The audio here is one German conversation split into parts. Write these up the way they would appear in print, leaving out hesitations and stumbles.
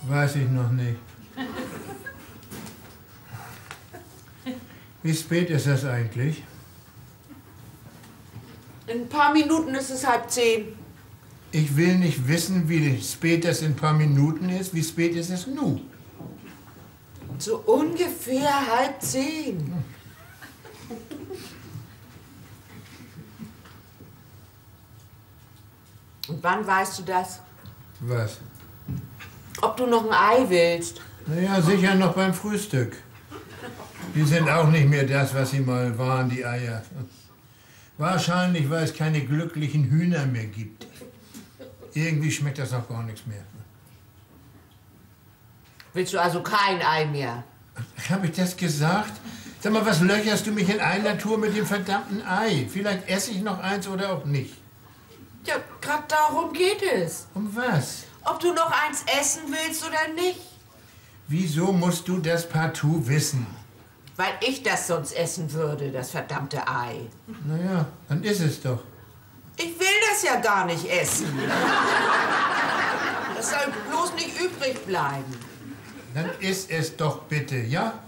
Weiß ich noch nicht. Wie spät ist es eigentlich? In ein paar Minuten ist es 9:30. Ich will nicht wissen, wie spät es in ein paar Minuten ist. Wie spät ist es nun? So ungefähr 9:30. Und wann weißt du das? Was? Ob du noch ein Ei willst? Naja, sicher noch beim Frühstück. Die sind auch nicht mehr das, was sie mal waren, die Eier. Wahrscheinlich, weil es keine glücklichen Hühner mehr gibt. Irgendwie schmeckt das auch gar nichts mehr. Willst du also kein Ei mehr? Habe ich das gesagt? Sag mal, was löcherst du mich in einer Tour mit dem verdammten Ei? Vielleicht esse ich noch eins oder auch nicht. Ja, gerade darum geht es. Um was? Ob du noch eins essen willst oder nicht. Wieso musst du das partout wissen? Weil ich das sonst essen würde, das verdammte Ei. Naja, dann ist es doch. Ich will das ja gar nicht essen. Das soll bloß nicht übrig bleiben. Dann iss es doch bitte, ja?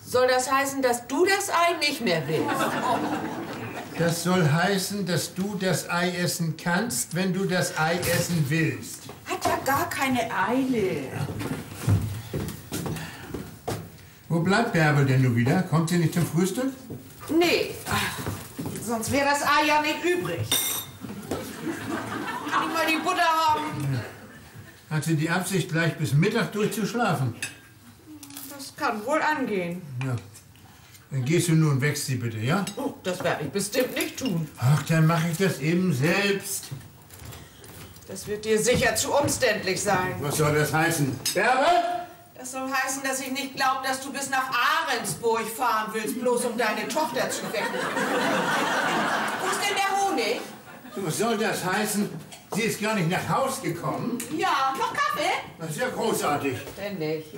Soll das heißen, dass du das Ei nicht mehr willst? Das soll heißen, dass du das Ei essen kannst, wenn du das Ei essen willst. Hat ja gar keine Eile. Wo bleibt Bärbel denn nun wieder? Kommt sie nicht zum Frühstück? Nee, sonst wäre das Ei ja nicht übrig. Kann ich mal die Butter haben? Ja. Hat sie die Absicht, gleich bis Mittag durchzuschlafen? Das kann wohl angehen. Ja. Dann gehst du nun und wächst sie bitte, ja? Oh, das werde ich bestimmt nicht tun. Ach, dann mache ich das eben selbst. Das wird dir sicher zu umständlich sein. Was soll das heißen? Bärbel? Das soll heißen, dass ich nicht glaube, dass du bis nach Ahrensburg fahren willst, bloß um deine Tochter zu wecken. Wo ist denn der Honig? Was soll das heißen? Sie ist gar nicht nach Haus gekommen? Ja, noch Kaffee? Das ist ja großartig. Denn nicht.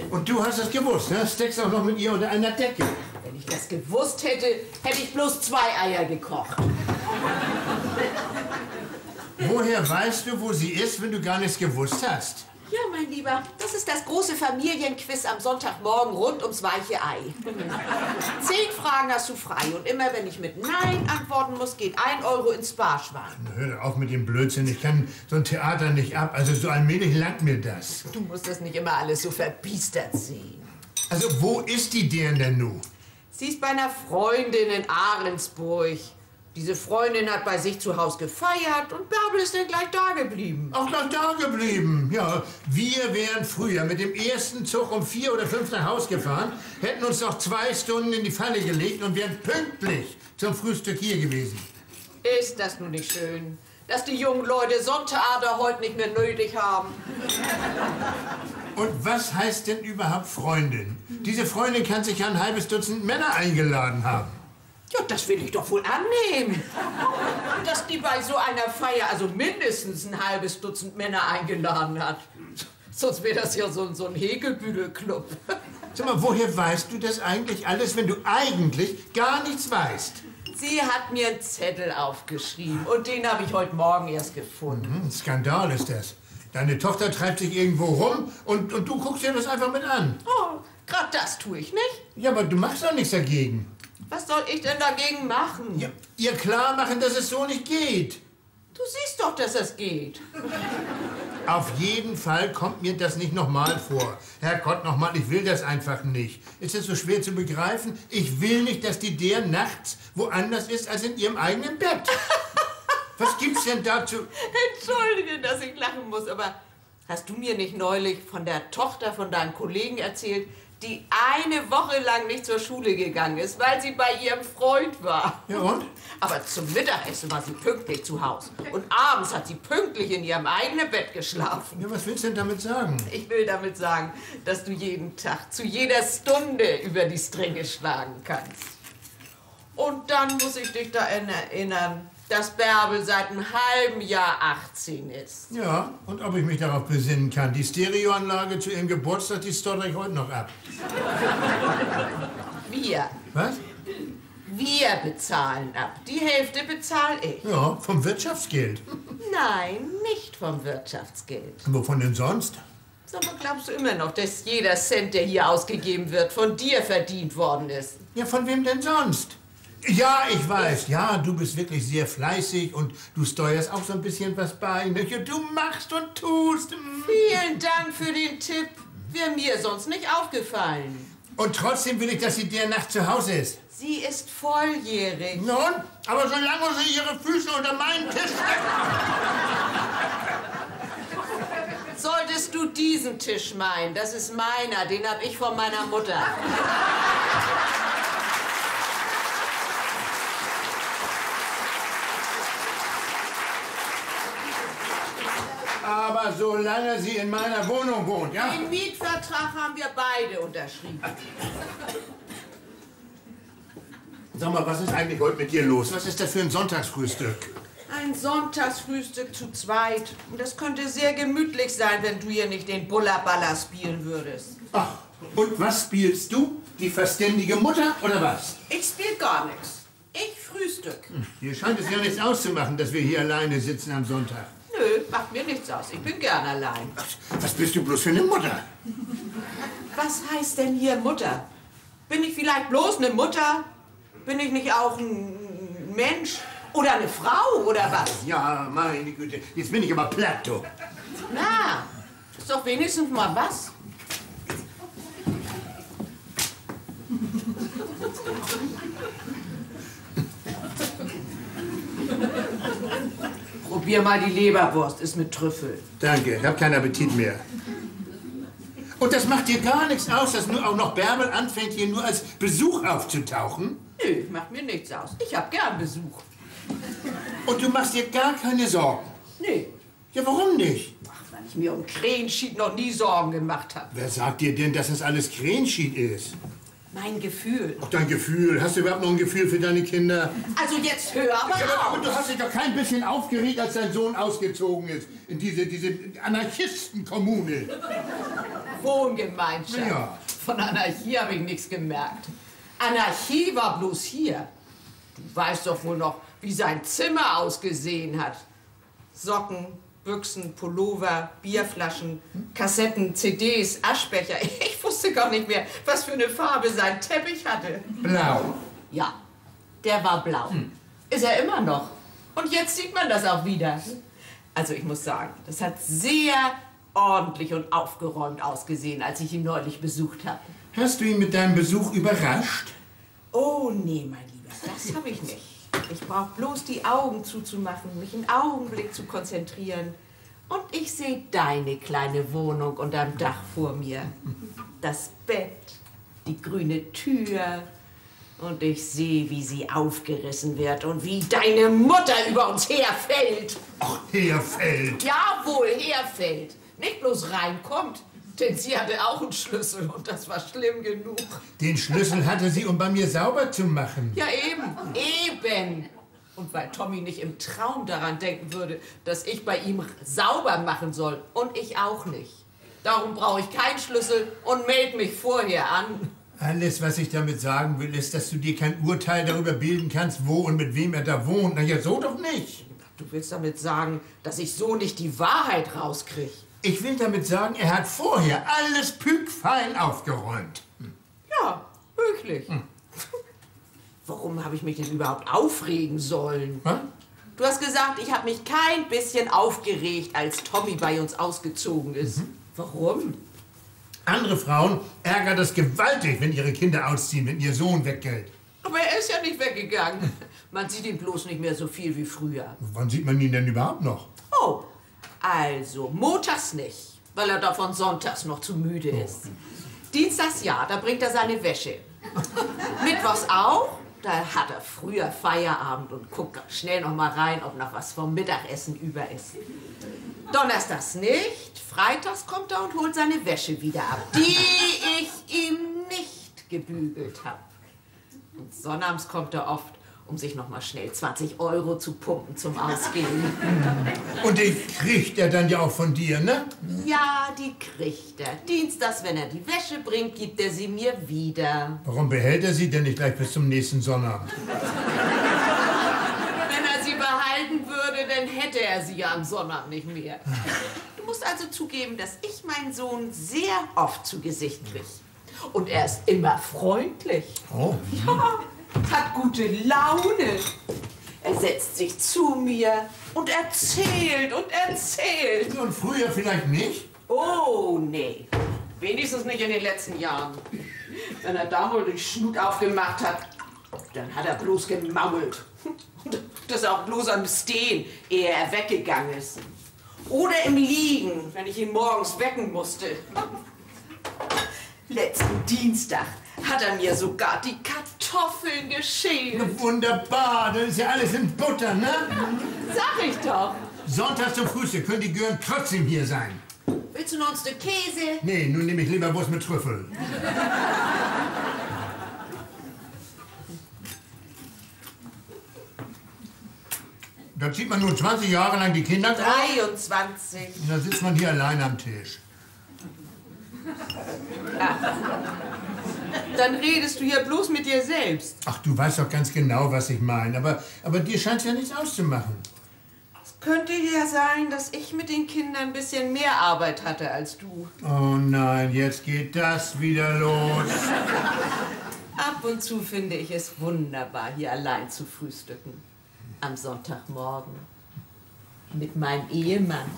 Und du hast das gewusst, ne? Steckst auch noch mit ihr unter einer Decke. Wenn ich das gewusst hätte, hätte ich bloß 2 Eier gekocht. Woher weißt du, wo sie ist, wenn du gar nichts gewusst hast? Ja, mein Lieber, das ist das große Familienquiz am Sonntagmorgen rund ums weiche Ei. 10 Fragen hast du frei und immer wenn ich mit Nein antworten muss, geht 1 Euro ins Sparschwein. Na, hör doch auf mit dem Blödsinn, ich kann so ein Theater nicht ab. Also so allmählich langt mir das. Du musst das nicht immer alles so verbiestert sehen. Also wo ist die denn nun? Sie ist bei einer Freundin in Ahrensburg. Diese Freundin hat bei sich zu Hause gefeiert und Bärbel ist dann gleich da geblieben. Auch gleich da geblieben. Ja, wir wären früher mit dem ersten Zug um 4 oder 5 nach Haus gefahren, hätten uns noch 2 Stunden in die Falle gelegt und wären pünktlich zum Frühstück hier gewesen. Ist das nun nicht schön, dass die jungen Leute so ein Theater heute nicht mehr nötig haben? Und was heißt denn überhaupt Freundin? Diese Freundin kann sich ja ein halbes Dutzend Männer eingeladen haben. Ja, das will ich doch wohl annehmen. Dass die bei so einer Feier also mindestens ein halbes Dutzend Männer eingeladen hat. Sonst wäre das ja so ein Häkelbügelclub. Sag mal, woher weißt du das eigentlich alles, wenn du eigentlich gar nichts weißt? Sie hat mir einen Zettel aufgeschrieben und den habe ich heute Morgen erst gefunden. Ein Skandal ist das. Deine Tochter treibt sich irgendwo rum und du guckst dir das einfach mit an. Oh, gerade das tue ich nicht. Ja, aber du machst doch nichts dagegen. Was soll ich denn dagegen machen? Ja, ihr klar machen, dass es so nicht geht. Du siehst doch, dass das geht. Auf jeden Fall kommt mir das nicht nochmal vor. Herrgott, nochmal, ich will das einfach nicht. Ist das so schwer zu begreifen? Ich will nicht, dass die der nachts woanders ist als in ihrem eigenen Bett. Was gibt's denn dazu? Entschuldige, dass ich lachen muss, aber hast du mir nicht neulich von der Tochter von deinem Kollegen erzählt, die eine Woche lang nicht zur Schule gegangen ist, weil sie bei ihrem Freund war? Ja und? Aber zum Mittagessen war sie pünktlich zu Hause. Und abends hat sie pünktlich in ihrem eigenen Bett geschlafen. Ja, was willst du denn damit sagen? Ich will damit sagen, dass du jeden Tag, zu jeder Stunde über die Stränge schlagen kannst. Und dann muss ich dich daran erinnern, dass Bärbel seit einem halben Jahr 18 ist. Ja, und ob ich mich darauf besinnen kann. Die Stereoanlage zu ihrem Geburtstag, die stotter ich heute noch ab. Wir. Was? Wir bezahlen ab. Die Hälfte bezahle ich. Ja, vom Wirtschaftsgeld. Nein, nicht vom Wirtschaftsgeld. Wovon denn sonst? Sag mal, glaubst du immer noch, dass jeder Cent, der hier ausgegeben wird, von dir verdient worden ist? Ja, von wem denn sonst? Ja, ich weiß. Ja, du bist wirklich sehr fleißig und du steuerst auch so ein bisschen was bei. Du machst und tust. Vielen Dank für den Tipp. Wäre mir sonst nicht aufgefallen. Und trotzdem will ich, dass sie der Nacht zu Hause ist. Sie ist volljährig. Nun, aber solange sie ihre Füße unter meinen Tisch steckt. Solltest du diesen Tisch meinen, das ist meiner, den hab ich von meiner Mutter. Aber solange sie in meiner Wohnung wohnt, ja? Den Mietvertrag haben wir beide unterschrieben. Sag mal, was ist eigentlich heute mit dir los? Was ist das für ein Sonntagsfrühstück? Ein Sonntagsfrühstück zu zweit. Und das könnte sehr gemütlich sein, wenn du hier nicht den Bullaballer spielen würdest. Ach, und was spielst du? Die verständige Mutter oder was? Ich spiel gar nichts. Ich frühstück. Hier scheint es ja nichts auszumachen, dass wir hier alleine sitzen am Sonntag. Nö, macht mir nichts aus. Ich bin gern allein. Was bist du bloß für eine Mutter? Was heißt denn hier Mutter? Bin ich vielleicht bloß eine Mutter? Bin ich nicht auch ein Mensch? Oder eine Frau, oder was? Ja, meine Güte. Jetzt bin ich aber platt, du. Na, ist doch wenigstens mal was. Probier mal die Leberwurst, ist mit Trüffel. Danke, ich hab keinen Appetit mehr. Und das macht dir gar nichts aus, dass nur auch noch Bärbel anfängt, hier nur als Besuch aufzutauchen? Nö, macht mir nichts aus. Ich hab gern Besuch. Und du machst dir gar keine Sorgen? Nee. Ja, warum nicht? Ach, weil ich mir um Krähenschied noch nie Sorgen gemacht habe. Wer sagt dir denn, dass das alles Krähenschied ist? Mein Gefühl. Ach, dein Gefühl. Hast du überhaupt noch ein Gefühl für deine Kinder? Also jetzt hör aber Aber auf. du hast dich doch kein bisschen aufgeregt, als dein Sohn ausgezogen ist. In diese Anarchistenkommune. Wohngemeinschaft. Ja. Von Anarchie habe ich nichts gemerkt. Anarchie war bloß hier. Du weißt doch wohl noch, wie sein Zimmer ausgesehen hat. Socken, Büchsen, Pullover, Bierflaschen, Kassetten, CDs, Aschbecher. Ich wusste gar nicht mehr, was für eine Farbe sein Teppich hatte. Blau. Ja, der war blau. Ist er immer noch. Und jetzt sieht man das auch wieder. Also ich muss sagen, das hat sehr ordentlich und aufgeräumt ausgesehen, als ich ihn neulich besucht habe. Hast du ihn mit deinem Besuch überrascht? Oh nee, mein Lieber, das habe ich nicht. Ich brauche bloß die Augen zuzumachen, mich einen Augenblick zu konzentrieren. Und ich sehe deine kleine Wohnung unterm Dach vor mir. Das Bett, die grüne Tür. Und ich sehe, wie sie aufgerissen wird und wie deine Mutter über uns herfällt. Ach, herfällt. Jawohl, herfällt. Nicht bloß reinkommt. Denn sie hatte auch einen Schlüssel und das war schlimm genug. Den Schlüssel hatte sie, um bei mir sauber zu machen. Ja, eben. Und weil Tommy nicht im Traum daran denken würde, dass ich bei ihm sauber machen soll. Und ich auch nicht. Darum brauche ich keinen Schlüssel und melde mich vorher an. Alles, was ich damit sagen will, ist, dass du dir kein Urteil darüber bilden kannst, wo und mit wem er da wohnt. Na ja, so doch nicht. Du willst damit sagen, dass ich so nicht die Wahrheit rauskriege? Ich will damit sagen, er hat vorher alles pückfein aufgeräumt. Ja, wirklich. Warum habe ich mich denn überhaupt aufregen sollen? Hm? Du hast gesagt, ich habe mich kein bisschen aufgeregt, als Tommy bei uns ausgezogen ist. Warum? Andere Frauen ärgert es gewaltig, wenn ihre Kinder ausziehen, wenn ihr Sohn weggeht. Aber er ist ja nicht weggegangen. Man sieht ihn bloß nicht mehr so viel wie früher. Wann sieht man ihn denn überhaupt noch? Oh, also montags nicht, weil er davon sonntags noch zu müde ist. Dienstags ja, da bringt er seine Wäsche. Mittwochs auch, da hat er früher Feierabend und guckt schnell noch mal rein, ob noch was vom Mittagessen über ist. Donnerstags nicht, freitags kommt er und holt seine Wäsche wieder ab, die ich ihm nicht gebügelt habe. Und sonnabends kommt er oft um sich noch mal schnell 20 Euro zu pumpen zum Ausgehen. Und die kriegt er dann ja auch von dir, ne? Ja, die kriegt er. Dienstags, wenn er die Wäsche bringt, gibt er sie mir wieder. Warum behält er sie denn nicht gleich bis zum nächsten Sonnabend? Wenn er sie behalten würde, dann hätte er sie ja am Sonnabend nicht mehr. Du musst also zugeben, dass ich meinen Sohn sehr oft zu Gesicht kriege. Und er ist immer freundlich. Oh. Ja, hat gute Laune. Er setzt sich zu mir und erzählt und erzählt. Und früher vielleicht nicht? Oh, nee. Wenigstens nicht in den letzten Jahren. Wenn er da mal den Schnut aufgemacht hat, dann hat er bloß gemault. Das auch bloß am Stehen, ehe er weggegangen ist. Oder im Liegen, wenn ich ihn morgens wecken musste. Letzten Dienstag hat er mir sogar die Kartoffeln geschält. Wunderbar, das ist ja alles in Butter, ne? Sag ich doch. Sonntags zum Frühstück können die Gören trotzdem hier sein. Willst du noch ein Stück Käse? Nee, nun nehme ich lieber Wurst mit Trüffel. Da zieht man nun 20 Jahre lang die Kinder groß. 23. Und dann sitzt man hier allein am Tisch. Dann redest du hier bloß mit dir selbst. Ach, du weißt doch ganz genau, was ich meine. Aber dir scheint ja nichts auszumachen. Es könnte ja sein, dass ich mit den Kindern ein bisschen mehr Arbeit hatte als du. Oh nein, jetzt geht das wieder los. Ab und zu finde ich es wunderbar, hier allein zu frühstücken. Am Sonntagmorgen. Mit meinem Ehemann.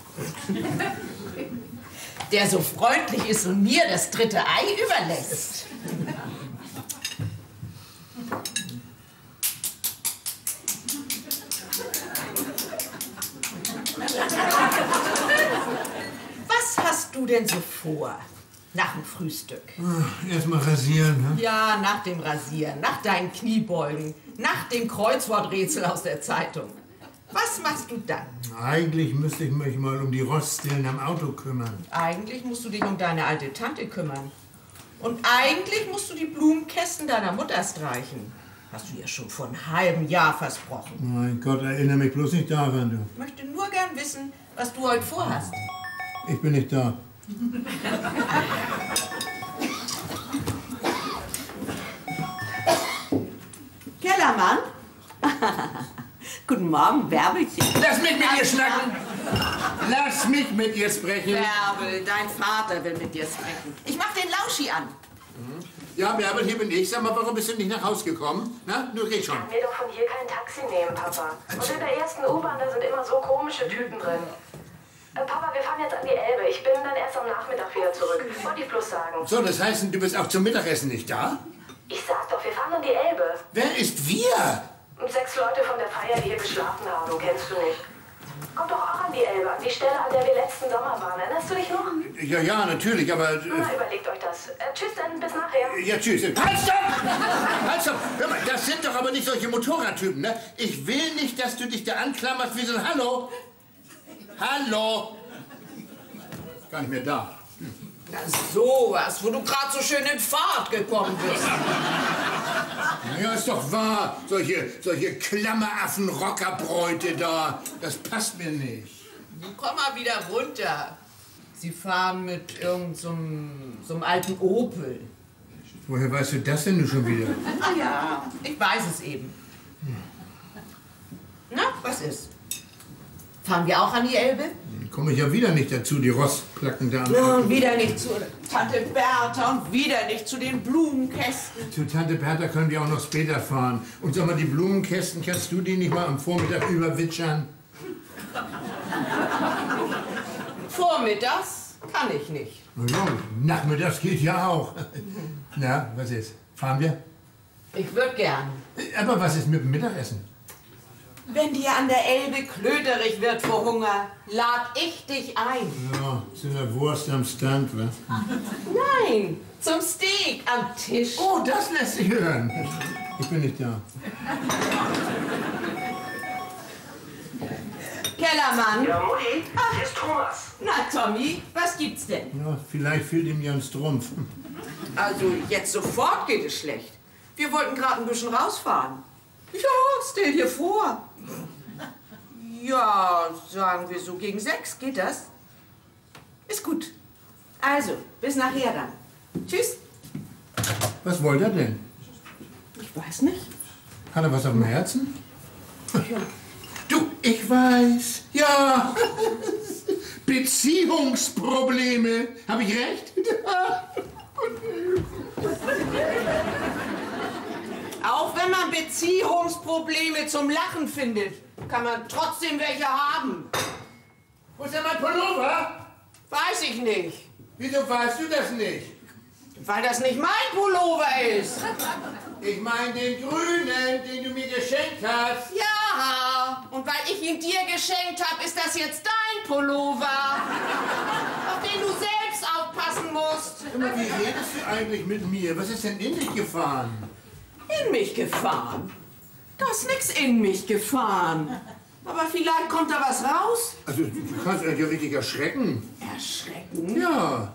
Der so freundlich ist und mir das dritte Ei überlässt. Was hast du denn so vor nach dem Frühstück? Erstmal rasieren, ne? Ja, nach dem Rasieren, nach deinen Kniebeugen, nach dem Kreuzworträtsel aus der Zeitung. Was machst du dann? Eigentlich müsste ich mich mal um die Roststellen am Auto kümmern. Eigentlich musst du dich um deine alte Tante kümmern. Und eigentlich musst du die Blumenkästen deiner Mutter streichen. Hast du ja schon vor einem halben Jahr versprochen. Mein Gott, erinnere mich bloß nicht daran, du. Ich möchte nur gern wissen, was du heute vorhast. Ich bin nicht da. Kellermann? Guten Morgen, Bärbelchen. Lass mich mit dir schnacken! Lass mich mit dir sprechen! Bärbel, dein Vater will mit dir sprechen. Ich mach den Lauschi an. Ja, Bärbel, hier bin ich. Sag mal, warum bist du nicht nach Hause gekommen? Na, du red schon. Ich kann mir doch von hier kein Taxi nehmen, Papa. Und in der ersten U-Bahn, da sind immer so komische Typen drin. Papa, wir fahren jetzt an die Elbe. Ich bin dann erst am Nachmittag wieder zurück. Wollte ich bloß sagen. So, das heißt, du bist auch zum Mittagessen nicht da? Ich sag doch, wir fahren an die Elbe. Wer ist wir? 6 Leute von der Feier, die hier geschlafen haben, kennst du nicht. Komm doch auch an die Elbe, an die Stelle, an der wir letzten Sommer waren. Erinnerst du dich noch? Ja, ja, natürlich, aber... Na, überlegt euch das. Tschüss dann, bis nachher. Ja, tschüss. Halt, stopp! Halt, stopp! Hör mal, das sind doch aber nicht solche Motorradtypen, ne? Ich will nicht, dass du dich da anklammerst wie so ein Hallo. Hallo! Gar nicht mehr da. Na sowas, wo du gerade so schön in Fahrt gekommen bist. Ja, ist doch wahr. Solche Klammeraffen-Rockerbräute da. Das passt mir nicht. Komm mal wieder runter. Sie fahren mit so einem alten Opel. Woher weißt du das denn schon wieder? Ah ja, ich weiß es eben. Na, was ist? Fahren wir auch an die Elbe? Komme ich ja wieder nicht dazu, die Rostplatten da am Ja, Auto. und wieder nicht zu Tante Bertha und wieder nicht zu den Blumenkästen. Zu Tante Bertha können wir auch noch später fahren. Und sag mal, die Blumenkästen, kannst du die nicht mal am Vormittag überwitschern? Vormittags kann ich nicht. Na ja, nachmittags geht ja auch. Na, was ist? Fahren wir? Ich würde gern. Aber was ist mit dem Mittagessen? Wenn dir an der Elbe klöterig wird vor Hunger, lad ich dich ein. Ja, zu einer Wurst am Stand, was? Nein, zum Steak am Tisch. Oh, das lässt sich hören. Ich bin nicht da. Kellermann. Ja, Mutti, hier ist Thomas. Na, Tommy, was gibt's denn? Ja, vielleicht fehlt ihm ja ein Strumpf. Also, jetzt sofort geht es schlecht. Wir wollten gerade ein bisschen rausfahren. Ja, stell dir vor. Ja, sagen wir so gegen 6, geht das? Ist gut. Also, bis nachher dann. Tschüss. Was wollte er denn? Ich weiß nicht. Hat er was auf dem Herzen? Ja. Du, ich weiß. Ja. Beziehungsprobleme. Habe ich recht? Auch wenn man Beziehungsprobleme zum Lachen findet, kann man trotzdem welche haben. Wo ist denn mein Pullover? Weiß ich nicht. Wieso weißt du das nicht? Weil das nicht mein Pullover ist. Ich meine den grünen, den du mir geschenkt hast. Ja, und weil ich ihn dir geschenkt habe, ist das jetzt dein Pullover, auf den du selbst aufpassen musst. Sag mal, wie redest du eigentlich mit mir? Was ist denn in dich gefahren? In mich gefahren? Da ist nichts in mich gefahren. Aber vielleicht kommt da was raus. Also, du kannst dich ja richtig erschrecken. Erschrecken? Ja.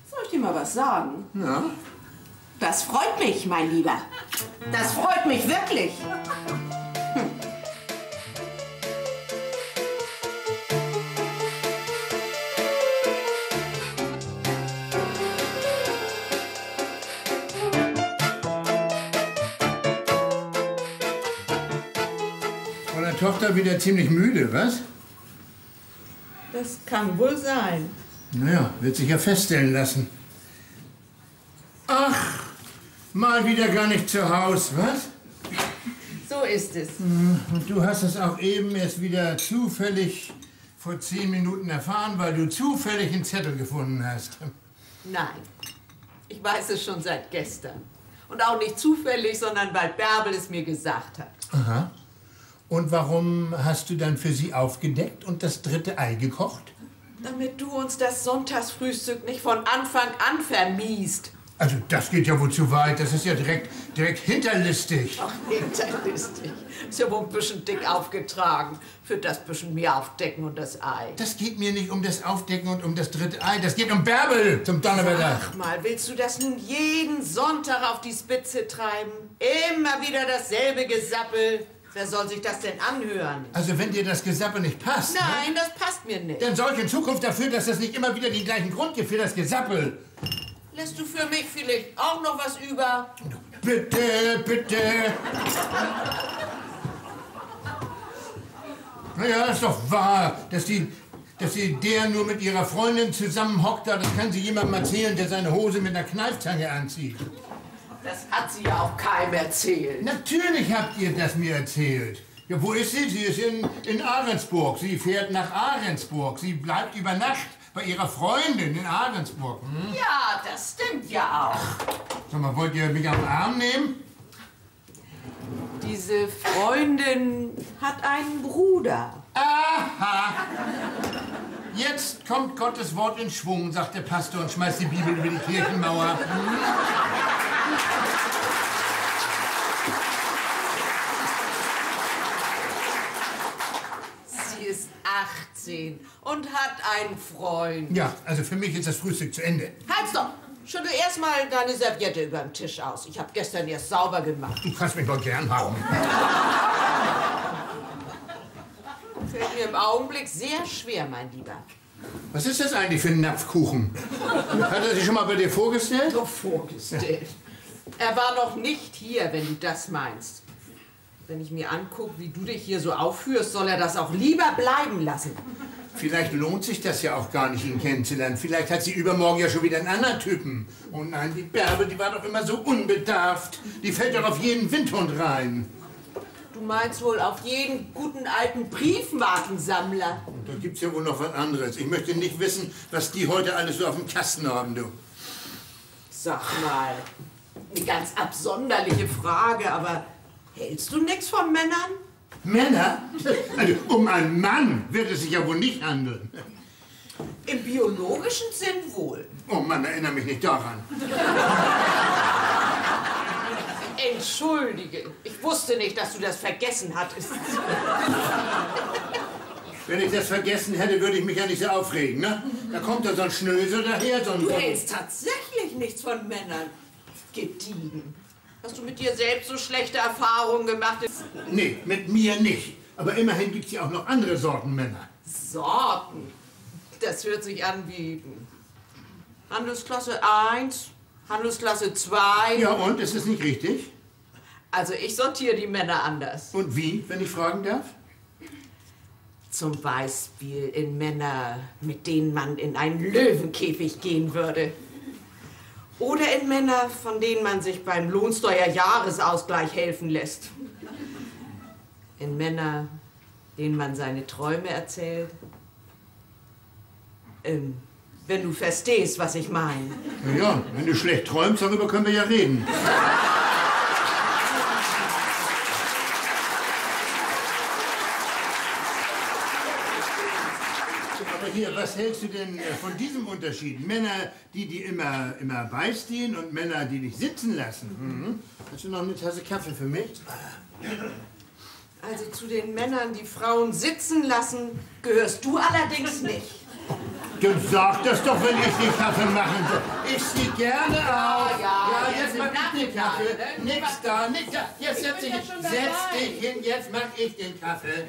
Soll ich dir mal was sagen? Ja. Das freut mich, mein Lieber. Das freut mich wirklich. Von der Tochter wieder ziemlich müde, was? Das kann wohl sein. Naja, wird sich ja feststellen lassen. Ach, mal wieder gar nicht zu Haus, was? So ist es. Und du hast es auch eben erst wieder zufällig vor 10 Minuten erfahren, weil du zufällig einen Zettel gefunden hast. Nein, ich weiß es schon seit gestern. Und auch nicht zufällig, sondern weil Bärbel es mir gesagt hat. Aha. Und warum hast du dann für sie aufgedeckt und das 3. Ei gekocht? Damit du uns das Sonntagsfrühstück nicht von Anfang an vermiest. Also das geht ja wohl zu weit. Das ist ja direkt hinterlistig. Ach, hinterlistig. Ist ja wohl ein bisschen dick aufgetragen. Für das bisschen mehr aufdecken und das Ei. Das geht mir nicht um das Aufdecken und um das 3. Ei. Das geht um Bärbel, zum Donnerwetter. Ach mal, willst du das nun jeden Sonntag auf die Spitze treiben? Immer wieder dasselbe Gesappel. Wer soll sich das denn anhören? Also wenn dir das Gesappel nicht passt, Nein, das passt mir nicht. dann sorg in Zukunft dafür, dass es nicht immer wieder den gleichen Grund gibt für das Gesappel. Lässt du für mich vielleicht auch noch was über? Bitte, bitte. Naja, ist doch wahr, dass der nur mit ihrer Freundin zusammenhockt. Das kann sie jemandem erzählen, der seine Hose mit einer Kneifzange anzieht. Das hat sie ja auch keinem erzählt. Natürlich habt ihr das mir erzählt. Ja, wo ist sie? Sie ist in Ahrensburg. Sie fährt nach Ahrensburg. Sie bleibt über Nacht bei ihrer Freundin in Ahrensburg. Hm? Ja, das stimmt ja auch. Sag mal, wollt ihr mich am Arm nehmen? Diese Freundin hat einen Bruder. Aha! Jetzt kommt Gottes Wort in Schwung, sagt der Pastor und schmeißt die Bibel über die Kirchenmauer. Sie ist 18 und hat einen Freund. Ja, also für mich ist das Frühstück zu Ende. Halt's doch! Schüttel erst mal deine Serviette über den Tisch aus. Ich habe gestern erst sauber gemacht. Du kannst mich doch gern haben. Fällt mir im Augenblick sehr schwer, mein Lieber. Was ist das eigentlich für ein Napfkuchen? Hat er sich schon mal bei dir vorgestellt? Doch vorgestellt. Er war noch nicht hier, wenn du das meinst. Wenn ich mir angucke, wie du dich hier so aufführst, soll er das auch lieber bleiben lassen. Vielleicht lohnt sich das ja auch gar nicht, ihn kennenzulernen. Vielleicht hat sie übermorgen ja schon wieder einen anderen Typen. Oh nein, die Bärbel, die war doch immer so unbedarft. Die fällt doch auf jeden Windhund rein. Du meinst wohl auf jeden guten alten Briefmarkensammler. Und da gibt's ja wohl noch was anderes. Ich möchte nicht wissen, was die heute alles so auf dem Kasten haben, du. Sag mal, eine ganz absonderliche Frage, aber hältst du nichts von Männern? Männer? Also, um einen Mann wird es sich ja wohl nicht handeln. Im biologischen Sinn wohl. Oh Mann, erinnere mich nicht daran. Entschuldige, ich wusste nicht, dass du das vergessen hattest. Wenn ich das vergessen hätte, würde ich mich ja nicht so aufregen, ne? Da kommt da so ein Schnösel daher, so ein... Du hältst tatsächlich nichts von Männern. Gediegen. Hast du mit dir selbst so schlechte Erfahrungen gemacht? Nee, mit mir nicht. Aber immerhin gibt es ja auch noch andere Sorten Männer. Sorten? Das hört sich an wie Handelsklasse 1, Handelsklasse 2. Ja, und? Ist das nicht richtig? Also ich sortiere die Männer anders. Und wie, wenn ich fragen darf? Zum Beispiel in Männer, mit denen man in einen Löwenkäfig gehen würde. Oder in Männer, von denen man sich beim Lohnsteuerjahresausgleich helfen lässt. In Männer, denen man seine Träume erzählt. Wenn du verstehst, was ich meine. Ja, wenn du schlecht träumst, darüber können wir ja reden. Aber hier, was hältst du denn von diesem Unterschied? Männer, die immer beistehen und Männer, die dich sitzen lassen. Mhm. Hast du noch eine Tasse Kaffee für mich? Also zu den Männern, die Frauen sitzen lassen, gehörst du allerdings nicht. Dann sag das doch, wenn ich den Kaffee machen soll. Ich stehe gerne auf. Ja, jetzt mach ich den Kaffee. Nix da. Jetzt setz dich hin, jetzt mach ich den Kaffee.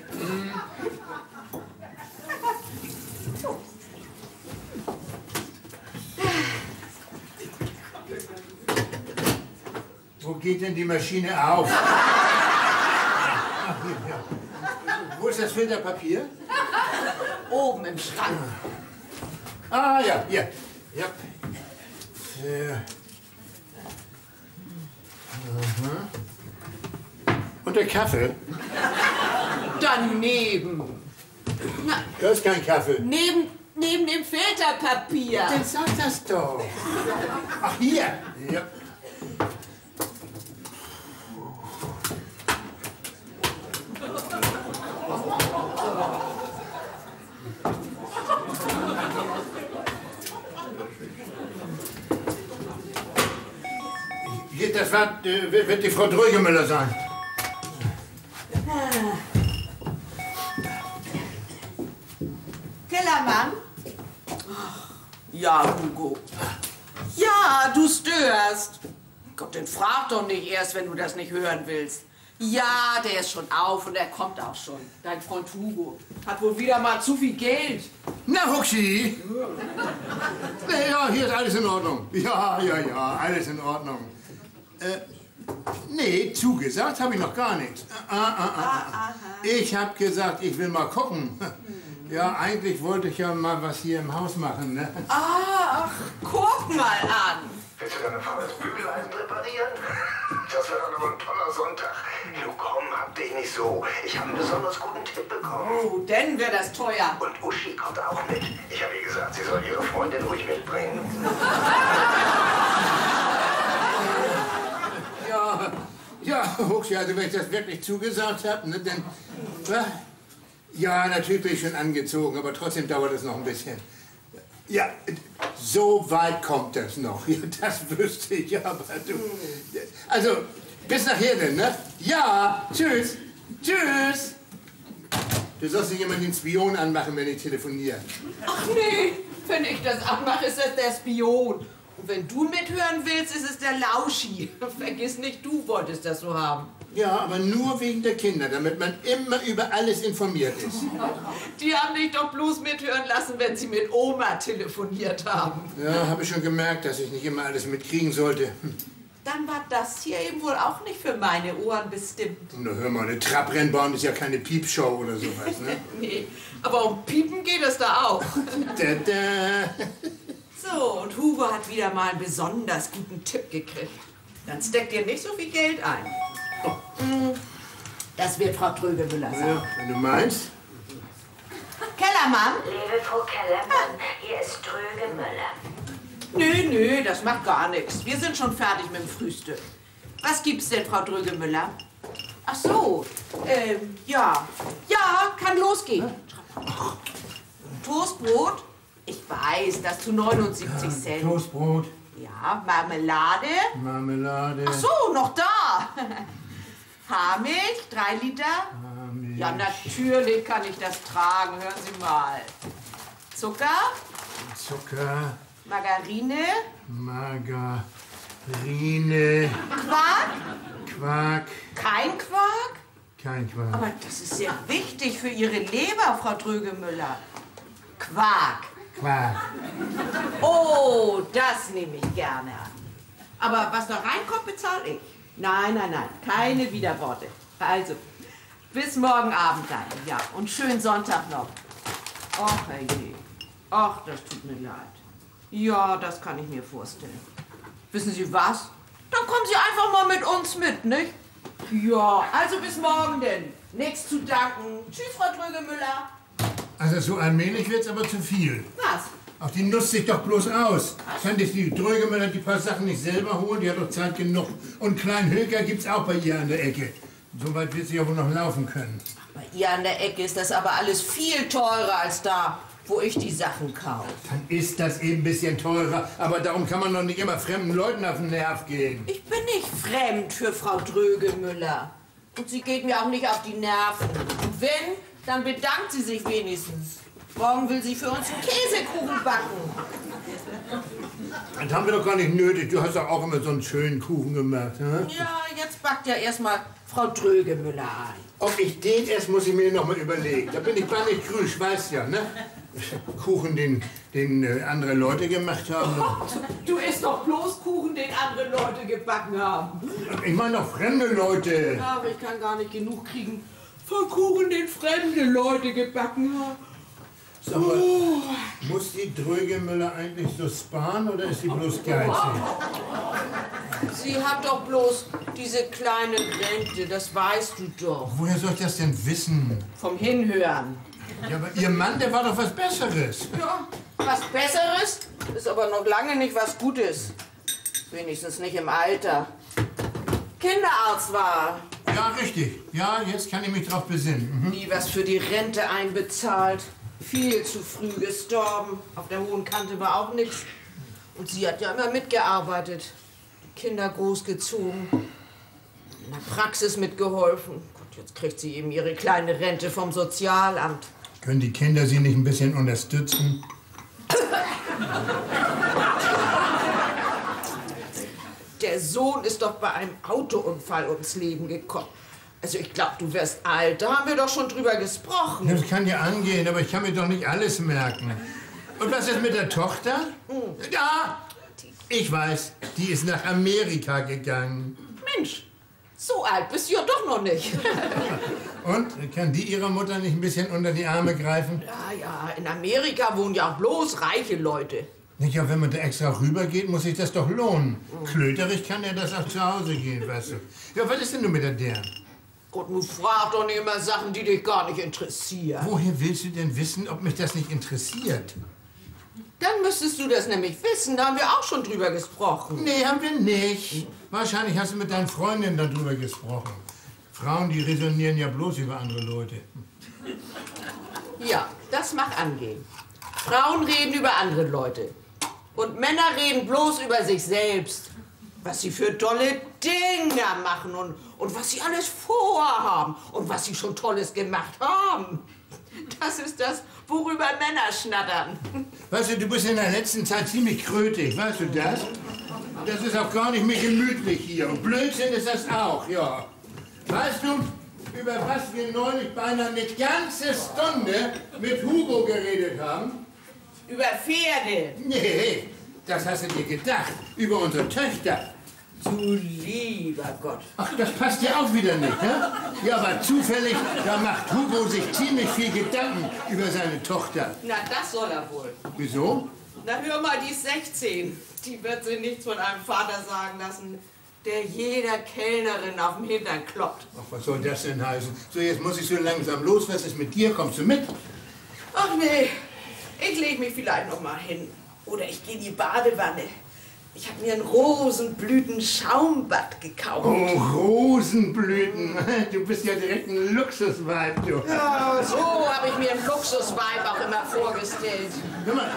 Wo geht denn die Maschine auf? Ach, hier, ja. Wo ist das Filterpapier? Oben im Schrank. Ah, ja, hier. Ja. Und der Kaffee? Daneben. Na, Da ist kein Kaffee. neben dem Filterpapier. Dann sag das doch. Ach, hier. Ja. Das wird die Frau Drögemüller sein. Kellermann? Ja, Hugo. Ja, du störst. Gott, den frag doch nicht erst, wenn du das nicht hören willst. Ja, der ist schon auf und er kommt auch schon. Dein Freund Hugo hat wohl wieder mal zu viel Geld. Na, Huxi! Ja, hier ist alles in Ordnung. Ja, alles in Ordnung. Nee, zugesagt habe ich noch gar nichts. Ich habe gesagt, ich will mal gucken. Ja, eigentlich wollte ich ja mal was hier im Haus machen, ne? Ach, guck mal an. Willst du deine Frau das Bügeleisen reparieren? Das wäre dann aber ein toller Sonntag. Du komm, hab dich nicht so. Ich habe einen besonders guten Tipp bekommen. Oh, denn wäre das teuer. Und Uschi kommt auch mit. Ich habe ihr gesagt, sie soll ihre Freundin ruhig mitbringen. Ja, Huxi, also wenn ich das wirklich zugesagt habe, ne, dann... Ja, natürlich bin ich schon angezogen, aber trotzdem dauert es noch ein bisschen. Ja, so weit kommt das noch. Ja, das wüsste ich, aber du... Also, bis nachher denn, ne? Ja, tschüss. Tschüss. Du sollst nicht immer den Spion anmachen, wenn ich telefoniere. Ach nee, wenn ich das anmache, ist das der Spion. Und wenn du mithören willst, ist es der Lauschi. Vergiss nicht, du wolltest das so haben. Ja, aber nur wegen der Kinder, damit man immer über alles informiert ist. Die haben dich doch bloß mithören lassen, wenn sie mit Oma telefoniert haben. Ja, habe ich schon gemerkt, dass ich nicht immer alles mitkriegen sollte. Dann war das hier eben wohl auch nicht für meine Ohren bestimmt. Na hör mal, eine Trabrennbahn ist ja keine Piepshow oder sowas, ne? Nee, aber um Piepen geht es da auch. Da. So, und Hugo hat wieder mal einen besonders guten Tipp gekriegt. Dann steckt ihr nicht so viel Geld ein. Das wird Frau Trögemüller sagen. Ja, wenn du meinst. Kellermann? Liebe Frau Kellermann, hier ist Trögemüller. Nö, das macht gar nichts. Wir sind schon fertig mit dem Frühstück. Was gibt's denn, Frau Drögemüller? Ach so, ja. Ja, kann losgehen. Toastbrot? Ich weiß, das zu 79 Cent. Toastbrot. Ja, Marmelade? Marmelade. Ach so, noch da. Haarmilch, 3 Liter? Haarmilch. Ja, natürlich kann ich das tragen. Hören Sie mal. Zucker? Zucker. Margarine? Rine. Quark? Quark. Kein Quark? Kein Quark. Aber das ist sehr wichtig für Ihre Leber, Frau Trögemüller. Quark. Quark. Oh, das nehme ich gerne an. Aber was da reinkommt, bezahle ich. Nein, nein, nein, keine Widerworte. Also, bis morgen Abend dann, ja. Und schönen Sonntag noch. Ach, herrje. Ach, das tut mir leid. Ja, das kann ich mir vorstellen. Wissen Sie was? Dann kommen Sie einfach mal mit uns mit, nicht? Ja, also bis morgen denn. Nichts zu danken. Tschüss, Frau Trögemüller. Also so allmählich wird's aber zu viel. Was? Ach, die nutzt sich doch bloß aus. Kann dich die Trögemüller die paar Sachen nicht selber holen? Die hat doch Zeit genug. Und Klein Höker gibt's auch bei ihr an der Ecke. Soweit wird sie ja wohl noch laufen können. Bei ihr an der Ecke ist das aber alles viel teurer als da, wo ich die Sachen kaufe. Dann ist das eben ein bisschen teurer. Aber darum kann man doch nicht immer fremden Leuten auf den Nerv gehen. Ich bin nicht fremd für Frau Trögemüller. Und sie geht mir auch nicht auf die Nerven. Und wenn, dann bedankt sie sich wenigstens. Morgen will sie für uns einen Käsekuchen backen. Das haben wir doch gar nicht nötig. Du hast doch auch immer so einen schönen Kuchen gemacht. Ne? Ja, jetzt backt ja erstmal Frau Trögemüller ein. Ob ich den esse, muss ich mir noch mal überlegen. Da bin ich gar nicht grün, ich weiß ja, ne? Kuchen, den andere Leute gemacht haben. Du isst doch bloß Kuchen, den andere Leute gebacken haben. Ich meine doch fremde Leute. Aber ich kann gar nicht genug kriegen von Kuchen, den fremde Leute gebacken haben. Sag mal, muss die Trögemüller eigentlich so sparen oder ist sie bloß geizig? Sie hat doch bloß diese kleine Rente, das weißt du doch. Woher soll ich das denn wissen? Vom Hinhören. Ja, aber ihr Mann, der war doch was Besseres. Ja, was Besseres ist aber noch lange nicht was Gutes. Wenigstens nicht im Alter. Kinderarzt war. Ja, richtig. Ja, jetzt kann ich mich drauf besinnen. Mhm. Nie was für die Rente einbezahlt. Viel zu früh gestorben. Auf der hohen Kante war auch nichts. Und sie hat ja immer mitgearbeitet. Die Kinder großgezogen. In der Praxis mitgeholfen. Gott, jetzt kriegt sie eben ihre kleine Rente vom Sozialamt. Können die Kinder sie nicht ein bisschen unterstützen? Der Sohn ist doch bei einem Autounfall ums Leben gekommen. Also ich glaube, du wirst alt. Da haben wir doch schon drüber gesprochen. Das kann ja angehen, aber ich kann mir doch nicht alles merken. Und was ist mit der Tochter? Ja, ich weiß, die ist nach Amerika gegangen. Mensch, so alt bist du ja doch noch nicht. Und, kann die ihrer Mutter nicht ein bisschen unter die Arme greifen? Ja, in Amerika wohnen ja auch bloß reiche Leute. Nicht, ja, wenn man da extra rübergeht, muss sich das doch lohnen. Klöterig kann ja das auch zu Hause gehen, weißt du. Ja, was ist denn nun mit der deren? Gott, nun frag doch nicht immer Sachen, die dich gar nicht interessieren. Woher willst du denn wissen, ob mich das nicht interessiert? Dann müsstest du das nämlich wissen, da haben wir auch schon drüber gesprochen. Nee, haben wir nicht. Wahrscheinlich hast du mit deinen Freundinnen darüber gesprochen. Frauen, die resonieren ja bloß über andere Leute. Ja, das mag angehen. Frauen reden über andere Leute. Und Männer reden bloß über sich selbst. Was sie für tolle Dinge machen und was sie alles vorhaben und was sie schon Tolles gemacht haben. Das ist das, worüber Männer schnattern. Weißt du, du bist in der letzten Zeit ziemlich krötig, weißt du das? Das ist auch gar nicht mehr gemütlich hier. Und Blödsinn ist das auch, ja. Weißt du, über was wir neulich beinahe eine ganze Stunde mit Hugo geredet haben? Über Pferde. Nee, das hast du dir gedacht. Über unsere Töchter. Du lieber Gott. Ach, das passt ja auch wieder nicht, ne? Ja, aber zufällig, da macht Hugo sich ziemlich viel Gedanken über seine Tochter. Na, das soll er wohl. Wieso? Na, hör mal, die ist 16. Die wird sich nichts von einem Vater sagen lassen, der jeder Kellnerin auf den Hintern kloppt. Ach, was soll das denn heißen? So, jetzt muss ich so langsam los. Was ist mit dir? Kommst du mit? Ach nee, ich leg mich vielleicht noch mal hin. Oder ich gehe in die Badewanne. Ich habe mir ein Rosenblüten-Schaumbad gekauft. Oh, Rosenblüten. Du bist ja direkt ein Luxusweib, du. Ja, so habe ich mir einen Luxusweib auch immer vorgestellt. Hör mal,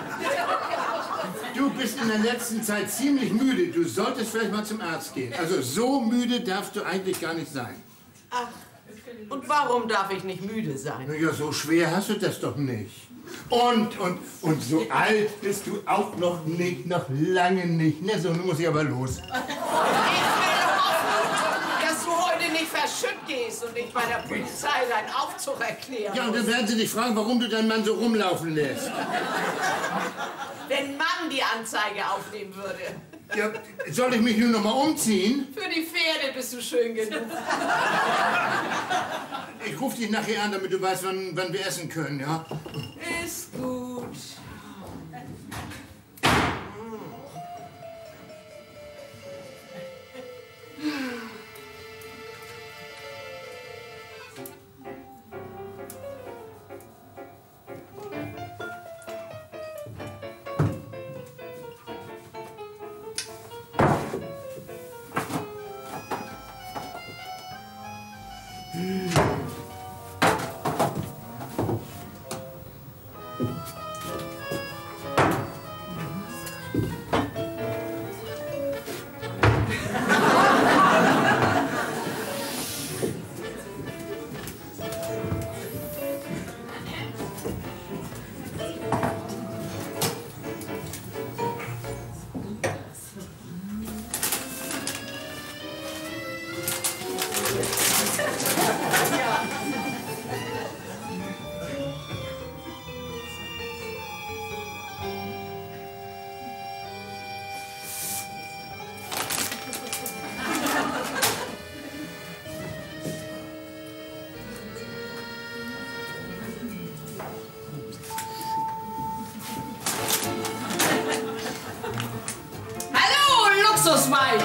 du bist in der letzten Zeit ziemlich müde. Du solltest vielleicht mal zum Arzt gehen. Also so müde darfst du eigentlich gar nicht sein. Ach, und warum darf ich nicht müde sein? Na ja, so schwer hast du das doch nicht. Und so alt bist du auch noch nicht, noch lange nicht. Na so, nun muss ich aber los. Ich will hoffen, dass du heute nicht verschütt gehst und nicht bei der Polizei deinen Aufzug erklären Ja, und dann musst. werden sie dich fragen, warum du deinen Mann so rumlaufen lässt. Wenn Mann die Anzeige aufnehmen würde. Ja, soll ich mich nun noch mal umziehen? Für die Pferde bist du schön genug. Ich rufe dich nachher an, damit du weißt, wann wir essen können, ja? Ist gut. Luxuswein!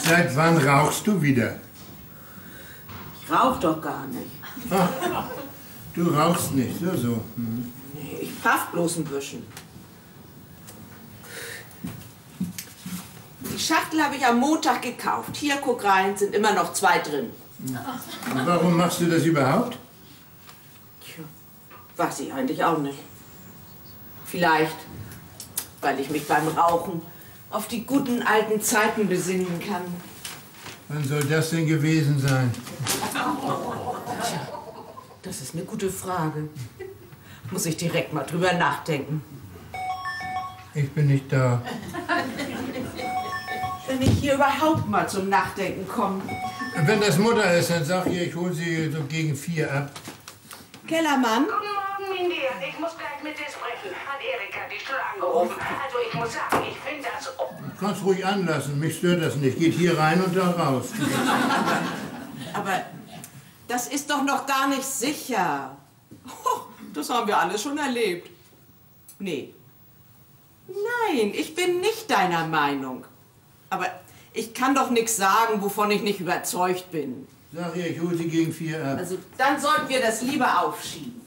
Seit wann rauchst du wieder? Ich rauch doch gar nicht. Ach, du rauchst nicht, so. Hm. Nee, ich paff bloß ein bisschen. Die Schachtel habe ich am Montag gekauft. Hier, guck rein, sind immer noch 2 drin. Und warum machst du das überhaupt? Tja, weiß ich eigentlich auch nicht. Vielleicht, weil ich mich beim Rauchen auf die guten alten Zeiten besinnen kann. Wann soll das denn gewesen sein? Tja, das ist eine gute Frage. Muss ich direkt mal drüber nachdenken. Ich bin nicht da. Wenn ich hier überhaupt mal zum Nachdenken komme. Wenn das Mutter ist, dann sag ihr, ich hole sie so gegen 4 ab. Kellermann? Guten Morgen, Mindy. Ich muss gleich mit dir sprechen. Hat Erika dich schon angerufen? Also ich muss sagen, ich finde das... Du kannst ruhig anlassen, mich stört das nicht. Geht hier rein und da raus. Aber das ist doch noch gar nicht sicher. Oh, das haben wir alle schon erlebt. Nee. Nein, ich bin nicht deiner Meinung. Aber ich kann doch nichts sagen, wovon ich nicht überzeugt bin. Sag ihr, ich hole sie gegen 4 ab. Also dann sollten wir das lieber aufschieben.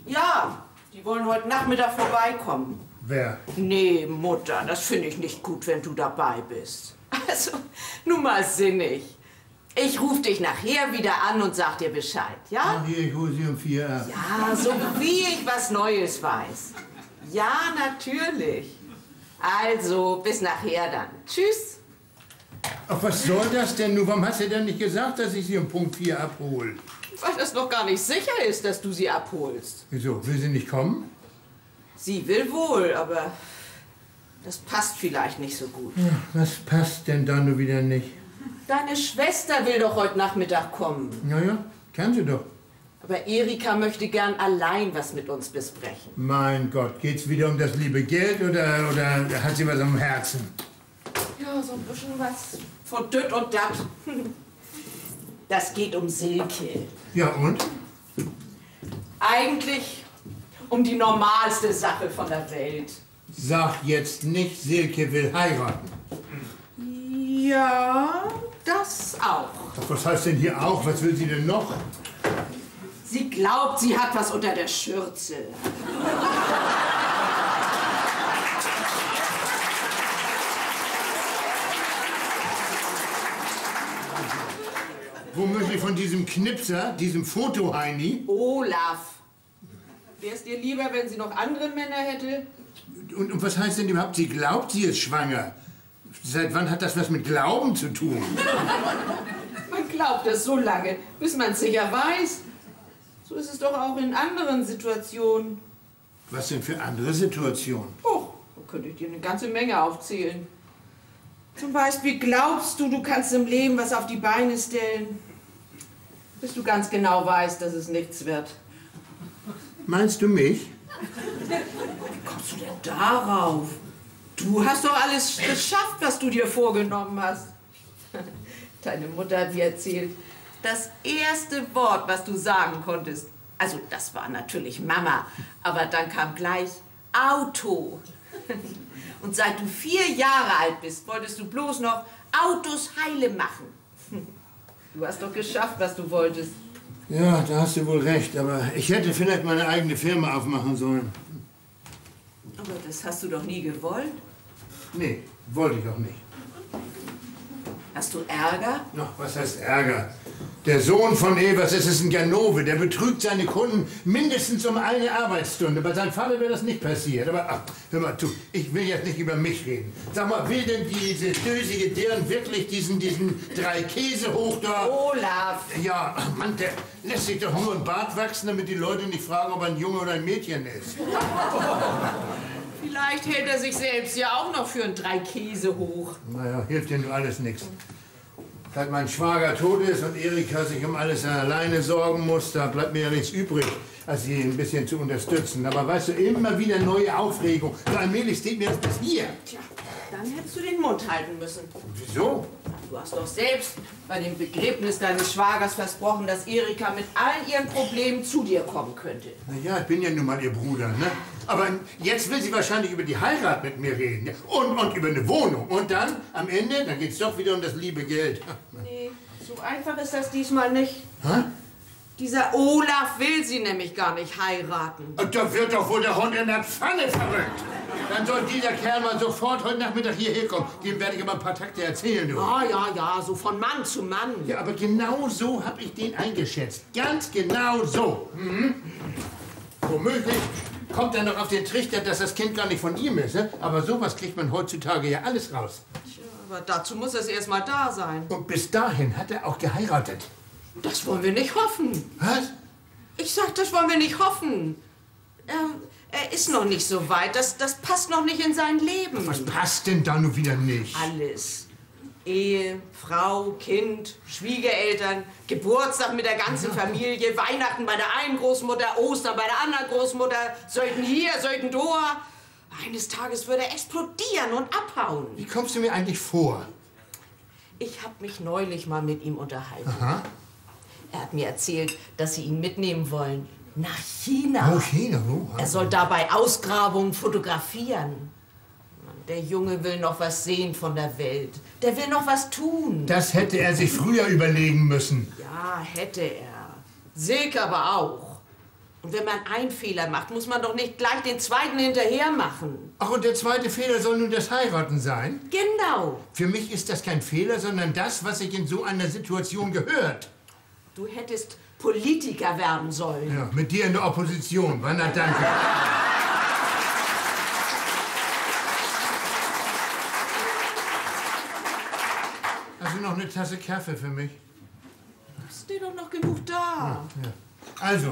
Ja, die wollen heute Nachmittag vorbeikommen. Wer? Nee, Mutter, das finde ich nicht gut, wenn du dabei bist. Also, nun mal sinnig. Ich rufe dich nachher wieder an und sag dir Bescheid, ja? Sag ihr, ich hole sie um 4 ab. Ja, so wie ich was Neues weiß. Ja, natürlich. Also, bis nachher dann. Tschüss. Ach, was soll das denn nun? Warum hast du denn nicht gesagt, dass ich sie um Punkt 4 abhole? Weil das noch gar nicht sicher ist, dass du sie abholst. Wieso? Will sie nicht kommen? Sie will wohl, aber das passt vielleicht nicht so gut. Ja, was passt denn da nur wieder nicht? Deine Schwester will doch heute Nachmittag kommen. Naja, kann sie doch. Aber Erika möchte gern allein was mit uns besprechen. Mein Gott, geht's wieder um das liebe Geld oder hat sie was am Herzen? Ja, so ein bisschen was von dütt und dat. Das geht um Silke. Ja, und? Eigentlich um die normalste Sache von der Welt. Sag jetzt nicht, Silke will heiraten. Ja, das auch. Ach, was heißt denn hier auch? Was will sie denn noch? Sie glaubt, sie hat was unter der Schürze. Womöglich von diesem Knipser, diesem Foto-Heini. Olaf. Wäre es dir lieber, wenn sie noch andere Männer hätte? Und was heißt denn überhaupt, sie glaubt, sie ist schwanger? Seit wann hat das was mit Glauben zu tun? Man glaubt das so lange, bis man es sicher weiß. So ist es doch auch in anderen Situationen. Was denn für andere Situationen? Oh, da könnte ich dir eine ganze Menge aufzählen. Zum Beispiel glaubst du, du kannst im Leben was auf die Beine stellen, bis du ganz genau weißt, dass es nichts wird. Meinst du mich? Wie kommst du denn darauf? Du hast doch alles geschafft, was du dir vorgenommen hast. Deine Mutter hat mir erzählt, das erste Wort, was du sagen konntest, also das war natürlich Mama, aber dann kam gleich Auto. Und seit du 4 Jahre alt bist, wolltest du bloß noch Autos heile machen. Du hast doch geschafft, was du wolltest. Ja, da hast du wohl recht, aber ich hätte vielleicht meine eigene Firma aufmachen sollen. Aber das hast du doch nie gewollt. Nee, wollte ich auch nicht. Hast du Ärger? Ach, was heißt Ärger? Der Sohn von Evers, es ist ein Ganove, der betrügt seine Kunden mindestens um eine Arbeitsstunde. Bei seinem Vater wäre das nicht passiert. Aber ach, hör mal, du, ich will jetzt nicht über mich reden. Sag mal, will denn diese dösige Dirn wirklich diesen 3 Käse hoch da? Olaf! Ja, Mann, der lässt sich doch nur ein Bart wachsen, damit die Leute nicht fragen, ob er ein Junge oder ein Mädchen ist. Vielleicht hält er sich selbst ja auch noch für ein 3 Käse hoch. Naja, hilft dir nur alles nichts. Seit mein Schwager tot ist und Erika sich um alles alleine sorgen muss, da bleibt mir ja nichts übrig, als sie ein bisschen zu unterstützen. Aber weißt du, immer wieder neue Aufregung. So allmählich steht mir das bis hier. Tja, dann hättest du den Mund halten müssen. Wieso? Du hast doch selbst bei dem Begräbnis deines Schwagers versprochen, dass Erika mit allen ihren Problemen zu dir kommen könnte. Na ja, ich bin ja nun mal ihr Bruder, ne? Aber jetzt will sie wahrscheinlich über die Heirat mit mir reden. Ja? Und über eine Wohnung. Und dann, am Ende, dann geht's doch wieder um das liebe Geld. Nee, so einfach ist das diesmal nicht. Hä? Dieser Olaf will sie nämlich gar nicht heiraten. Und da wird doch wohl der Hund in der Pfanne verrückt. Dann soll dieser Kerl mal sofort heute Nachmittag hierher kommen. Dem werde ich aber ein paar Takte erzählen, du. Ja, so von Mann zu Mann. Ja, aber genau so habe ich den eingeschätzt. Ganz genau so. Mhm. Womöglich kommt er noch auf den Trichter, dass das Kind gar nicht von ihm ist. Ne? Aber sowas kriegt man heutzutage ja alles raus. Tja, aber dazu muss es erst mal da sein. Und bis dahin hat er auch geheiratet. Das wollen wir nicht hoffen. Was? Ich sag, das wollen wir nicht hoffen. Er ist noch nicht so weit. Das passt noch nicht in sein Leben. Was passt denn da nun wieder nicht? Alles. Ehe, Frau, Kind, Schwiegereltern, Geburtstag mit der ganzen Familie, Weihnachten bei der einen Großmutter, Ostern bei der anderen Großmutter, sollten hier, sollten da. Eines Tages würde er explodieren und abhauen. Wie kommst du mir eigentlich vor? Ich habe mich neulich mal mit ihm unterhalten. Aha. Er hat mir erzählt, dass sie ihn mitnehmen wollen. Nach China. Oh, China, wo? Er soll dabei Ausgrabungen fotografieren. Der Junge will noch was sehen von der Welt. Der will noch was tun. Das hätte er sich früher überlegen müssen. Ja, hätte er. Silke aber auch. Und wenn man einen Fehler macht, muss man doch nicht gleich den zweiten hinterher machen. Ach, und der zweite Fehler soll nun das Heiraten sein? Genau. Für mich ist das kein Fehler, sondern das, was sich in so einer Situation gehört. Du hättest Politiker werden sollen. Ja, mit dir in der Opposition. Na, danke. Also noch eine Tasse Kaffee für mich? Ist dir doch noch genug da. Ja. Also,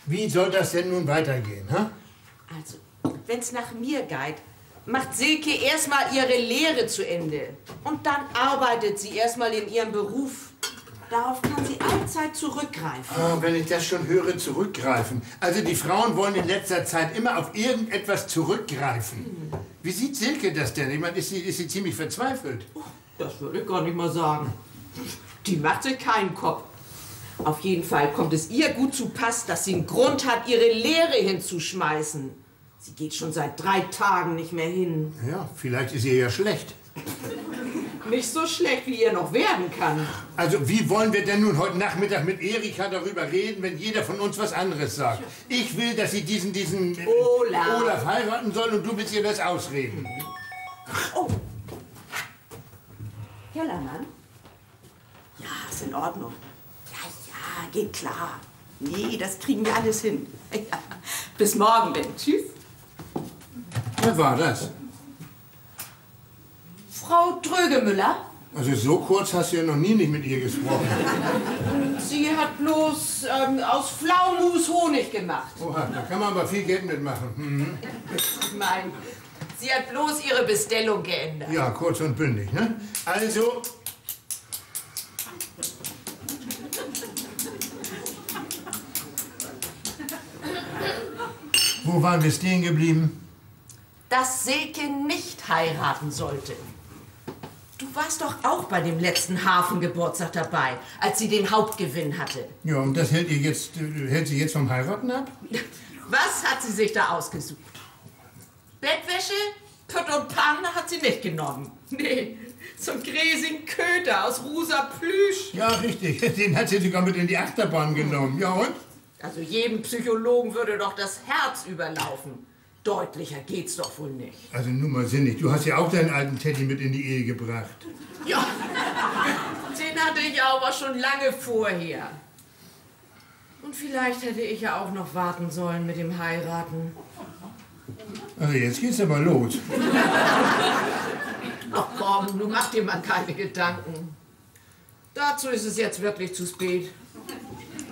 wie soll das denn nun weitergehen, hä? Also, wenn's nach mir geht, macht Silke erstmal ihre Lehre zu Ende. Und dann arbeitet sie erstmal in ihrem Beruf. Darauf kann sie allzeit zurückgreifen. Oh, wenn ich das schon höre, zurückgreifen. Also die Frauen wollen in letzter Zeit immer auf irgendetwas zurückgreifen. Wie sieht Silke das denn? Ich meine, ist sie ziemlich verzweifelt? Das würde ich gar nicht mal sagen. Die macht sich keinen Kopf. Auf jeden Fall kommt es ihr gut zu Pass, dass sie einen Grund hat, ihre Lehre hinzuschmeißen. Sie geht schon seit 3 Tagen nicht mehr hin. Ja, vielleicht ist ihr ja schlecht. Nicht so schlecht, wie ihr noch werden kann. Also wie wollen wir denn nun heute Nachmittag mit Erika darüber reden, wenn jeder von uns was anderes sagt? Ich will, dass sie diesen Olaf heiraten soll und du willst ihr das ausreden. Oh. Kellermann? Ja, ist in Ordnung. geht klar. Nee, das kriegen wir alles hin. Ja. Bis morgen, Ben. Tschüss. Wer war das? Frau Drögemüller? Also so kurz hast du ja noch nie nicht mit ihr gesprochen. Sie hat bloß aus Pflaumus Honig gemacht. Oha, da kann man aber viel Geld mitmachen. Mhm. Ich meine, sie hat bloß ihre Bestellung geändert. Ja, kurz und bündig, ne? Also... Wo waren wir stehen geblieben? Dass Silke nicht heiraten sollte. Du warst doch auch bei dem letzten Hafengeburtstag dabei, als sie den Hauptgewinn hatte. Ja, und das hält sie jetzt vom Heiraten ab? Was hat sie sich da ausgesucht? Bettwäsche, Pütt und Pann hat sie nicht genommen. Nee, so ein gräsigen Köter aus rosa Plüsch. Ja, richtig. Den hat sie sogar mit in die Achterbahn genommen. Ja, und? Also jedem Psychologen würde doch das Herz überlaufen. Deutlicher geht's doch wohl nicht. Also nun mal sinnig, du hast ja auch deinen alten Teddy mit in die Ehe gebracht. Ja, den hatte ich aber schon lange vorher. Und vielleicht hätte ich ja auch noch warten sollen mit dem Heiraten. Also jetzt geht's aber los. Ach komm, du mach dir mal keine Gedanken. Dazu ist es jetzt wirklich zu spät.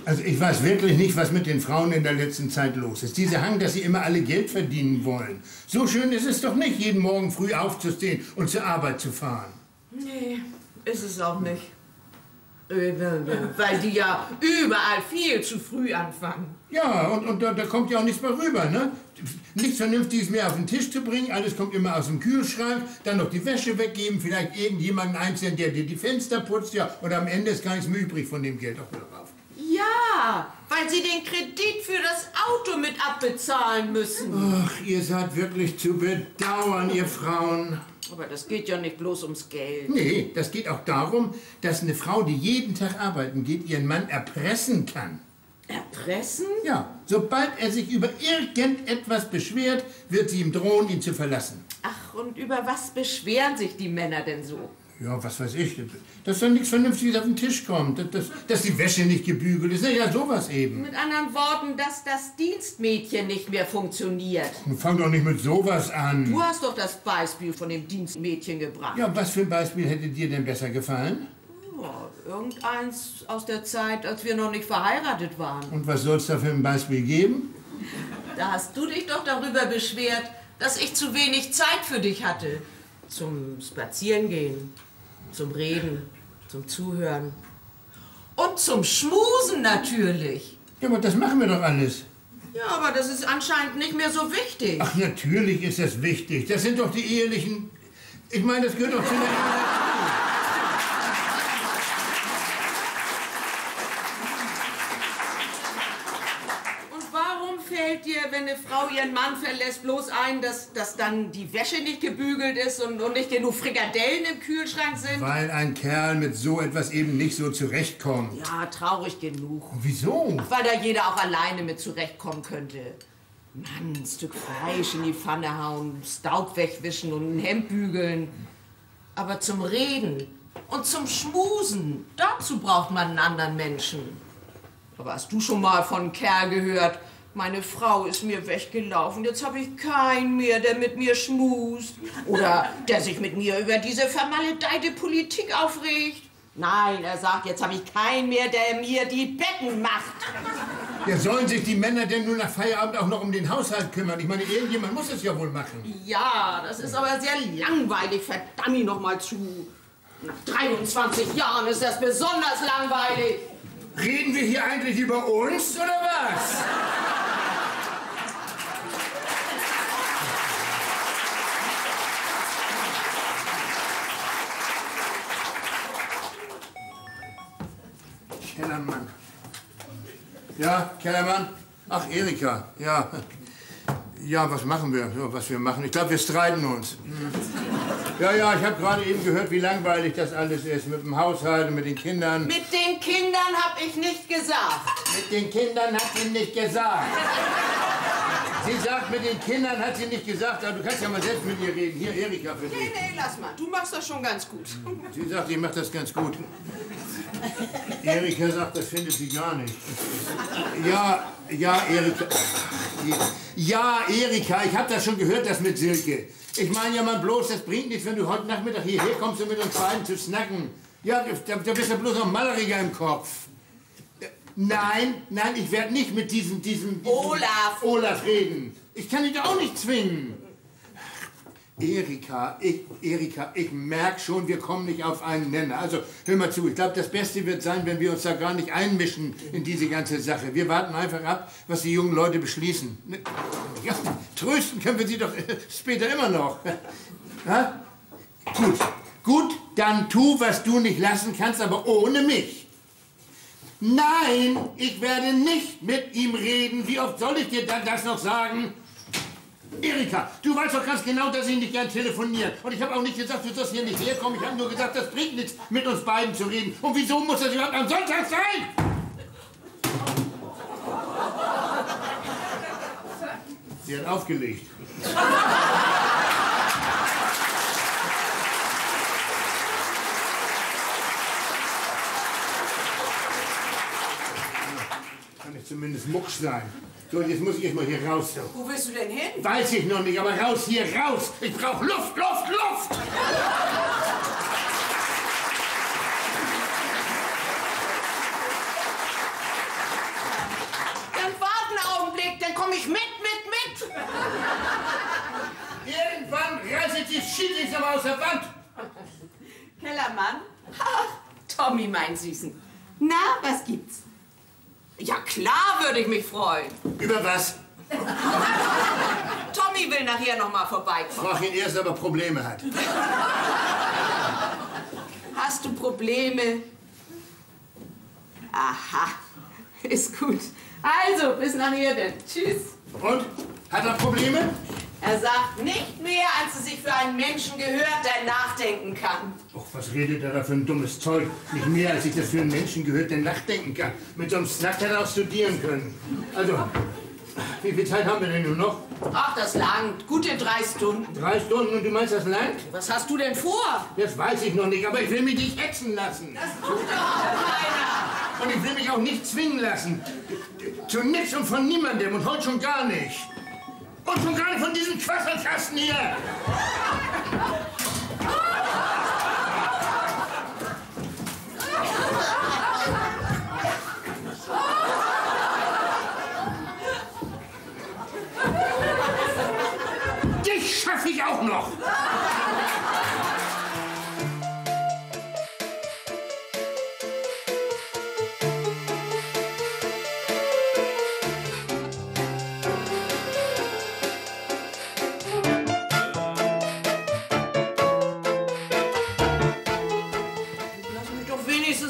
Also ich weiß wirklich nicht, was mit den Frauen in der letzten Zeit los ist. Dieser Hang, dass sie immer alle Geld verdienen wollen. So schön ist es doch nicht, jeden Morgen früh aufzustehen und zur Arbeit zu fahren. Nee, ist es auch nicht. Weil die ja überall viel zu früh anfangen. Ja, und da kommt ja auch nichts mehr rüber, ne? Nichts Vernünftiges mehr auf den Tisch zu bringen, alles kommt immer aus dem Kühlschrank, dann noch die Wäsche weggeben, vielleicht irgendjemanden einstellen, der dir die Fenster putzt, ja, und am Ende ist gar nichts mehr übrig von dem Geld. Auch wieder drauf. Ja, weil sie den Kredit für das Auto mit abbezahlen müssen. Ach, ihr seid wirklich zu bedauern, ihr Frauen. Aber das geht ja nicht bloß ums Geld. Nee, das geht auch darum, dass eine Frau, die jeden Tag arbeiten geht, ihren Mann erpressen kann. Erpressen? Ja, sobald er sich über irgendetwas beschwert, wird sie ihm drohen, ihn zu verlassen. Ach, und über was beschweren sich die Männer denn so? Ja, was weiß ich, dass da nichts Vernünftiges auf den Tisch kommt, dass die Wäsche nicht gebügelt ist, na ja, sowas eben. Mit anderen Worten, dass das Dienstmädchen nicht mehr funktioniert. Nun fang doch nicht mit sowas an. Du hast doch das Beispiel von dem Dienstmädchen gebracht. Ja, was für ein Beispiel hätte dir denn besser gefallen? Ja, irgendeins aus der Zeit, als wir noch nicht verheiratet waren. Und was soll es da für ein Beispiel geben? Da hast du dich doch darüber beschwert, dass ich zu wenig Zeit für dich hatte. Zum Spazierengehen, zum Reden, zum Zuhören und zum Schmusen natürlich. Ja, aber das machen wir doch alles. Ja, aber das ist anscheinend nicht mehr so wichtig. Ach, natürlich ist das wichtig. Das sind doch die ehelichen... Ich meine, das gehört doch zu der Ehe. Fällt dir, wenn eine Frau ihren Mann verlässt, bloß ein, dass dann die Wäsche nicht gebügelt ist und nicht genug Frikadellen im Kühlschrank sind? Weil ein Kerl mit so etwas eben nicht so zurechtkommt. Ja, traurig genug. Wieso? Ach, weil da jeder auch alleine mit zurechtkommen könnte. Mann, ein Stück Fleisch in die Pfanne hauen, Staub wegwischen und ein Hemd bügeln. Aber zum Reden und zum Schmusen, dazu braucht man einen anderen Menschen. Aber hast du schon mal von einem Kerl gehört, meine Frau ist mir weggelaufen, jetzt habe ich keinen mehr, der mit mir schmust. Oder der sich mit mir über diese vermaledeite Politik aufregt. Nein, er sagt, jetzt habe ich keinen mehr, der mir die Betten macht. Ja, sollen sich die Männer denn nur nach Feierabend auch noch um den Haushalt kümmern? Ich meine, irgendjemand muss es ja wohl machen. Ja, das ist aber sehr langweilig, verdammt ihn noch mal zu. Nach 23 Jahren ist das besonders langweilig. Reden wir hier eigentlich über uns, oder was? Kellermann. Ja, Kellermann? Ach, Erika, ja. Ja, was machen wir? Ja, was wir machen? Ich glaube, wir streiten uns. Ja, ich habe gerade eben gehört, wie langweilig das alles ist. Mit dem Haushalt und mit den Kindern. Mit den Kindern habe ich nicht gesagt. Mit den Kindern hat sie nicht gesagt. Sie sagt, mit den Kindern hat sie nicht gesagt, aber du kannst ja mal selbst mit ihr reden. Hier, Erika für dich. Nee, lass mal. Du machst das schon ganz gut. Sie sagt, ich mach das ganz gut. Erika sagt, das findet sie gar nicht. Ja, Erika. Ja, Erika, ich hab das schon gehört, das mit Silke. Ich meine ja mal bloß, das bringt nichts, wenn du heute Nachmittag hierher kommst, um mit uns beiden zu snacken. Ja, da bist du bloß noch malleriger im Kopf. Nein, ich werde nicht mit diesem Olaf reden. Ich kann dich da auch nicht zwingen. Erika, ich merke schon, wir kommen nicht auf einen Nenner. Also, hör mal zu, ich glaube, das Beste wird sein, wenn wir uns da gar nicht einmischen in diese ganze Sache. Wir warten einfach ab, was die jungen Leute beschließen. Ja, trösten können wir sie doch später immer noch. Ha? Gut, dann tu, was du nicht lassen kannst, aber ohne mich. Nein, ich werde nicht mit ihm reden. Wie oft soll ich dir dann das noch sagen? Erika, du weißt doch ganz genau, dass ich nicht gern telefoniere. Und ich habe auch nicht gesagt, du sollst hier nicht herkommen. Ich habe nur gesagt, das bringt nichts, mit uns beiden zu reden. Und wieso muss das überhaupt am Sonntag sein? Sie hat aufgelegt. Kann ich zumindest mucksch sein. So, jetzt muss ich erstmal hier raus. So. Wo willst du denn hin? Weiß ich noch nicht, aber raus hier, raus! Ich brauche Luft! Dann warte einen Augenblick, dann komme ich mit. Irgendwann reiße ich die Schiedings aber aus der Wand. Kellermann? Ach, Tommy, mein Süßen. Na, was gibt's? Ja, klar würde ich mich freuen. Über was? Tommy will nachher noch mal vorbeikommen. Frag ihn erst, ob er Probleme hat. Hast du Probleme? Aha, ist gut. Also, bis nachher denn. Tschüss. Und? Hat er Probleme? Er sagt nicht mehr, als es sich für einen Menschen gehört, der nachdenken kann. Och, was redet er da für ein dummes Zeug? Nicht mehr, als ich das für einen Menschen gehört, der nachdenken kann. Mit so einem Snack hätte er auch studieren können. Also, wie viel Zeit haben wir denn nur noch? Ach, das langt. Gute 3 Stunden. 3 Stunden und du meinst, das langt? Was hast du denn vor? Das weiß ich noch nicht, aber ich will mich nicht hetzen lassen. Das tut doch auch keiner. Und ich will mich auch nicht zwingen lassen. Zu nichts und von niemandem und heute schon gar nicht. Und schon gar nicht von diesem Quasselkasten hier. Dich schaffe ich auch noch.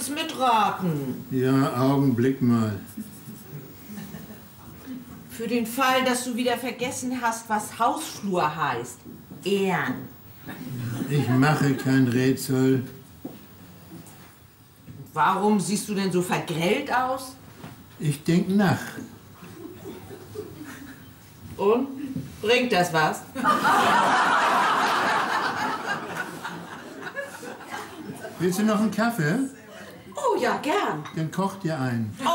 Mitraten. Ja, Augenblick mal. Für den Fall, dass du wieder vergessen hast, was Hausflur heißt. Ehren. Ich mache kein Rätsel. Warum siehst du denn so vergrellt aus? Ich denk nach. Und? Bringt das was? Willst du noch einen Kaffee? Oh ja, gern. Dann koch dir einen. Oh.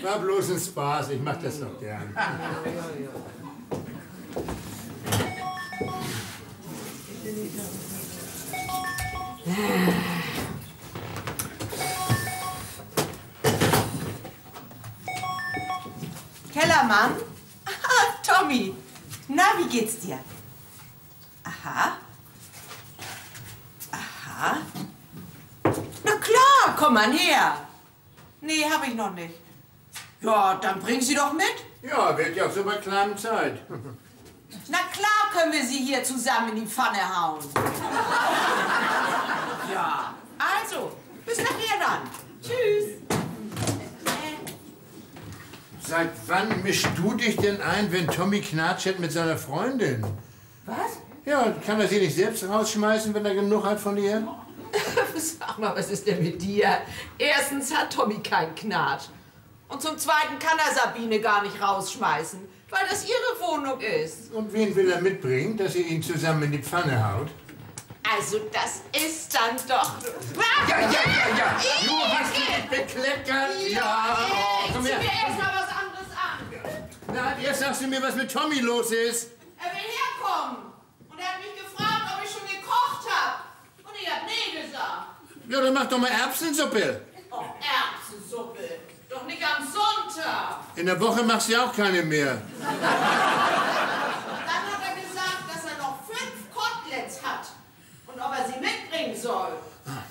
War bloß ein Spaß, ich mach das doch gern. Kellermann? Ah, Tommy. Na, wie geht's dir? Aha. Aha. Na klar, komm mal her. Nee, hab ich noch nicht. Ja, dann bring sie doch mit. Ja, wird ja auch so bei kleiner Zeit. Na klar können wir sie hier zusammen in die Pfanne hauen. Ja, also, bis nachher dann. Tschüss. Seit wann mischst du dich denn ein, wenn Tommy Knatsch hat mit seiner Freundin? Was? Ja, kann er sie nicht selbst rausschmeißen, wenn er genug hat von ihr? Sag mal, was ist denn mit dir? Erstens hat Tommy keinen Knat. Und zum Zweiten kann er Sabine gar nicht rausschmeißen, weil das ihre Wohnung ist. Und wen will er mitbringen, dass ihr ihn zusammen in die Pfanne haut? Also das ist dann doch... Ja. Du hast dich bekleckert. Ja. Ich Komm zieh her. mir erst mal was anderes an. Na, jetzt sagst du mir, was mit Tommy los ist. Er will herkommen. Und er hat mich gefragt, ob ich schon gekocht habe. Und ich hab nee gesagt. Ja, dann mach doch mal Erbsensuppe. Oh, Erbsensuppe. Doch nicht am Sonntag. In der Woche machst du ja auch keine mehr. Dann hat er gesagt, dass er noch 5 Koteletts hat. Und ob er sie mitbringen soll.